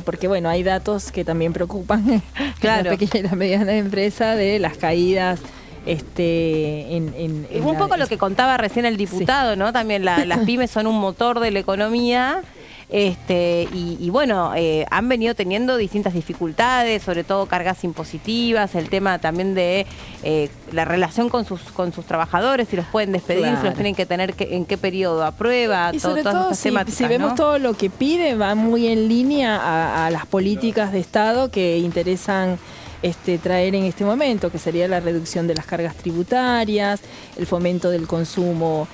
S3: Porque bueno, hay datos que también preocupan
S1: claro.
S3: La pequeña y la mediana empresa de las caídas
S1: un poco lo que contaba recién el diputado, ¿no? También las pymes son un motor de la economía. Y bueno, han venido teniendo distintas dificultades, sobre todo cargas impositivas, el tema también de la relación con sus trabajadores, si los pueden despedir, si los tienen que tener en qué periodo a prueba,
S3: y sobre
S1: todas
S3: todo,
S1: estas temáticas,
S3: si vemos
S1: ¿no?
S3: todo lo que pide, va muy en línea a las políticas de Estado que interesan traer en este momento, que sería la reducción de las cargas tributarias, el fomento del consumo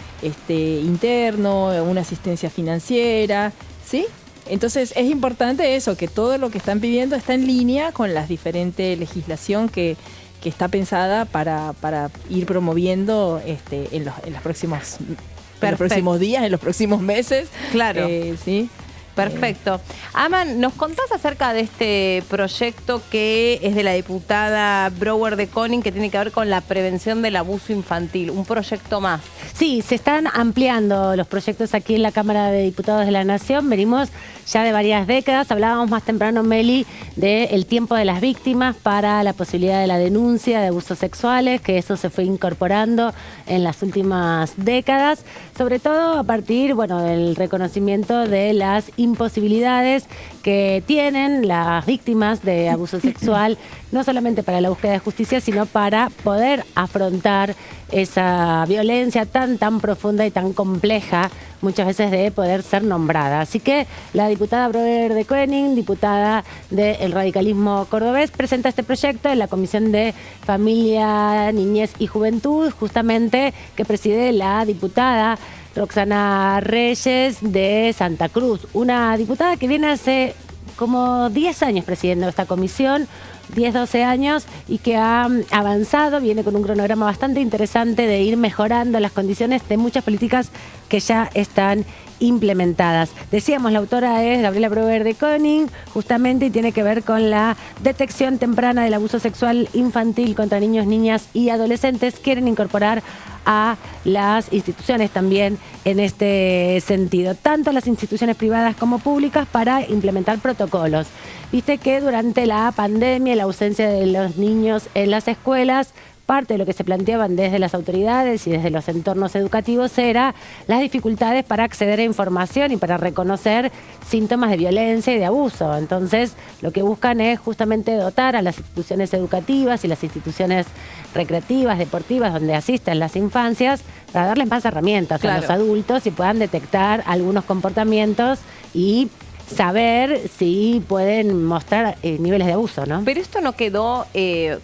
S3: interno, una asistencia financiera, ¿sí? Entonces es importante eso, que todo lo que están pidiendo está en línea con la diferente legislación que está pensada para ir promoviendo en los próximos días, en los próximos meses.
S1: Claro.
S3: ¿Sí?
S1: Perfecto. Aman, ¿nos contás acerca de este proyecto que es de la diputada Brouwer de Koning, que tiene que ver con la prevención del abuso infantil? Un proyecto más.
S2: Sí, se están ampliando los proyectos aquí en la Cámara de Diputados de la Nación. Venimos ya de varias décadas. Hablábamos más temprano, Meli, del tiempo de las víctimas para la posibilidad de la denuncia de abusos sexuales, que eso se fue incorporando en las últimas décadas, sobre todo a partir, del reconocimiento de las imposibilidades que tienen las víctimas de abuso sexual, no solamente para la búsqueda de justicia, sino para poder afrontar esa violencia tan profunda y tan compleja muchas veces de poder ser nombrada. Así que la diputada Broder de Koenig, diputada del radicalismo cordobés, presenta este proyecto en la Comisión de Familia, Niñez y Juventud, justamente que preside la diputada Roxana Reyes de Santa Cruz, una diputada que viene hace como 10 años presidiendo esta comisión, 10, 12 años, y que ha avanzado, viene con un cronograma bastante interesante de ir mejorando las condiciones de muchas políticas que ya están implementadas. Decíamos, la autora es Gabriela Broder de Koenig, justamente, y tiene que ver con la detección temprana del abuso sexual infantil contra niños, niñas y adolescentes. Quieren incorporar a las instituciones también en este sentido, tanto las instituciones privadas como públicas, para implementar protocolos. Viste que durante la pandemia, la ausencia de los niños en las escuelas, parte de lo que se planteaban desde las autoridades y desde los entornos educativos era las dificultades para acceder a información y para reconocer síntomas de violencia y de abuso. Entonces, lo que buscan es justamente dotar a las instituciones educativas y las instituciones recreativas, deportivas, donde asisten las infancias, para darles más herramientas a los adultos y puedan detectar algunos comportamientos y saber si pueden mostrar niveles de abuso, ¿no?
S1: Pero esto no quedó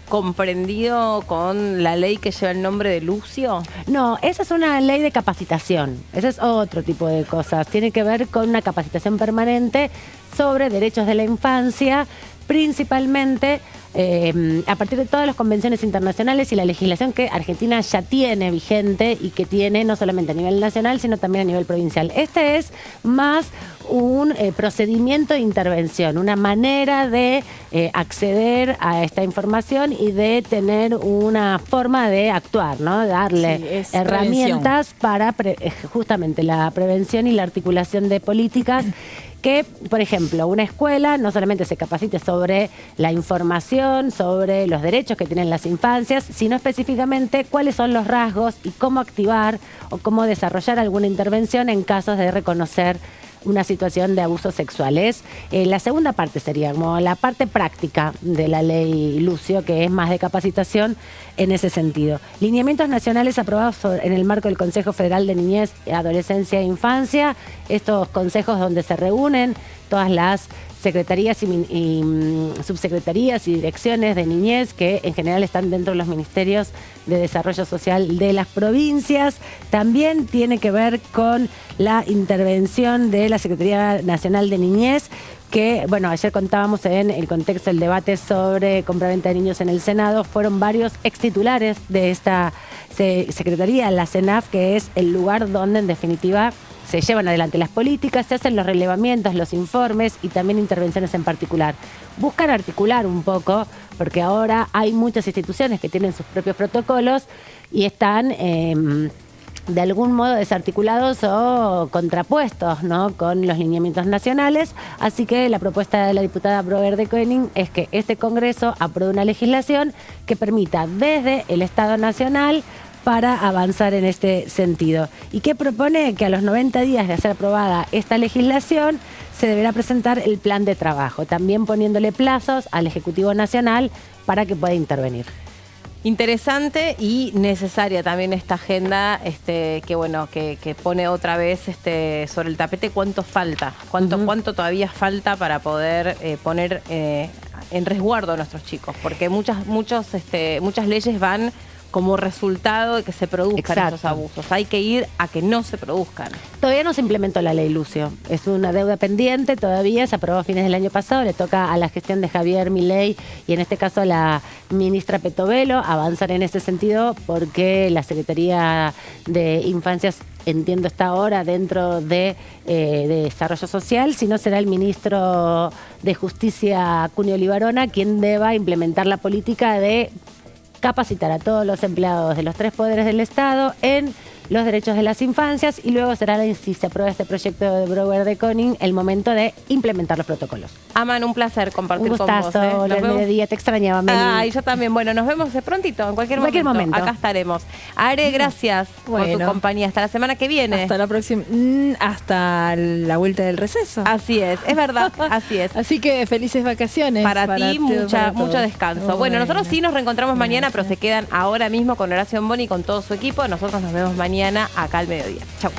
S1: comprendido con la ley que lleva el nombre de Lucio.
S2: No, esa es una ley de capacitación. Ese es otro tipo de cosas. Tiene que ver con una capacitación permanente sobre derechos de la infancia, principalmente a partir de todas las convenciones internacionales y la legislación que Argentina ya tiene vigente y que tiene no solamente a nivel nacional, sino también a nivel provincial. Este es más un procedimiento de intervención, una manera de acceder a esta información y de tener una forma de actuar, ¿no? Darle herramientas para justamente la prevención y la articulación de políticas que, por ejemplo, una escuela no solamente se capacite sobre la información, sobre los derechos que tienen las infancias, sino específicamente cuáles son los rasgos y cómo activar o cómo desarrollar alguna intervención en casos de reconocer una situación de abusos sexuales. La segunda parte sería como la parte práctica de la ley Lucio, que es más de capacitación en ese sentido. Lineamientos nacionales aprobados en el marco del Consejo Federal de Niñez, Adolescencia e Infancia. Estos consejos donde se reúnen todas las secretarías y subsecretarías y direcciones de niñez que en general están dentro de los ministerios de desarrollo social de las provincias. También tiene que ver con la intervención de la Secretaría Nacional de Niñez, que, bueno, ayer contábamos en el contexto del debate sobre compraventa de niños en el Senado, fueron varios extitulares de esta secretaría, la CENAF, que es el lugar donde en definitiva se llevan adelante las políticas, se hacen los relevamientos, los informes y también intervenciones en particular. Buscan articular un poco, porque ahora hay muchas instituciones que tienen sus propios protocolos y están de algún modo desarticulados o contrapuestos, ¿no?, con los lineamientos nacionales. Así que la propuesta de la diputada Broder de Koenig es que este Congreso apruebe una legislación que permita desde el Estado Nacional para avanzar en este sentido. ¿Y qué propone? Que a los 90 días de ser aprobada esta legislación se deberá presentar el plan de trabajo, también poniéndole plazos al Ejecutivo Nacional para que pueda intervenir.
S1: Interesante y necesaria también esta agenda, que bueno, que pone otra vez sobre el tapete cuánto falta, cuánto todavía falta para poder poner en resguardo a nuestros chicos, porque muchas leyes van como resultado de que se produzcan esos abusos. Hay que ir a que no se produzcan.
S2: Todavía no se implementó la ley Lucio. Es una deuda pendiente todavía, se aprobó a fines del año pasado, le toca a la gestión de Javier Milei y en este caso a la ministra Petovelo avanzar en ese sentido, porque la Secretaría de Infancias, entiendo, está ahora dentro de Desarrollo Social, si no será el ministro de Justicia, Cunio Libarona, quien deba implementar la política de capacitar a todos los empleados de los 3 poderes del Estado en los derechos de las infancias, y luego será, si se aprueba este proyecto de Broder de Koenig, el momento de implementar los protocolos.
S1: Aman, un placer compartir
S2: con vos. Un gustazo, el mediodía, te extrañaba, Meli.
S1: Ah, y yo también. Bueno, nos vemos de prontito, en cualquier momento. Acá estaremos. Are, gracias por tu compañía. Hasta la semana que viene.
S3: Hasta la próxima. Hasta la vuelta del receso.
S1: Así es verdad, así es.
S3: Así que felices vacaciones.
S1: Para ti, mucho descanso. Bueno, nosotros sí nos reencontramos mañana, pero se quedan ahora mismo con Horacio Boni y con todo su equipo. Nosotros nos vemos mañana acá al mediodía. Chau.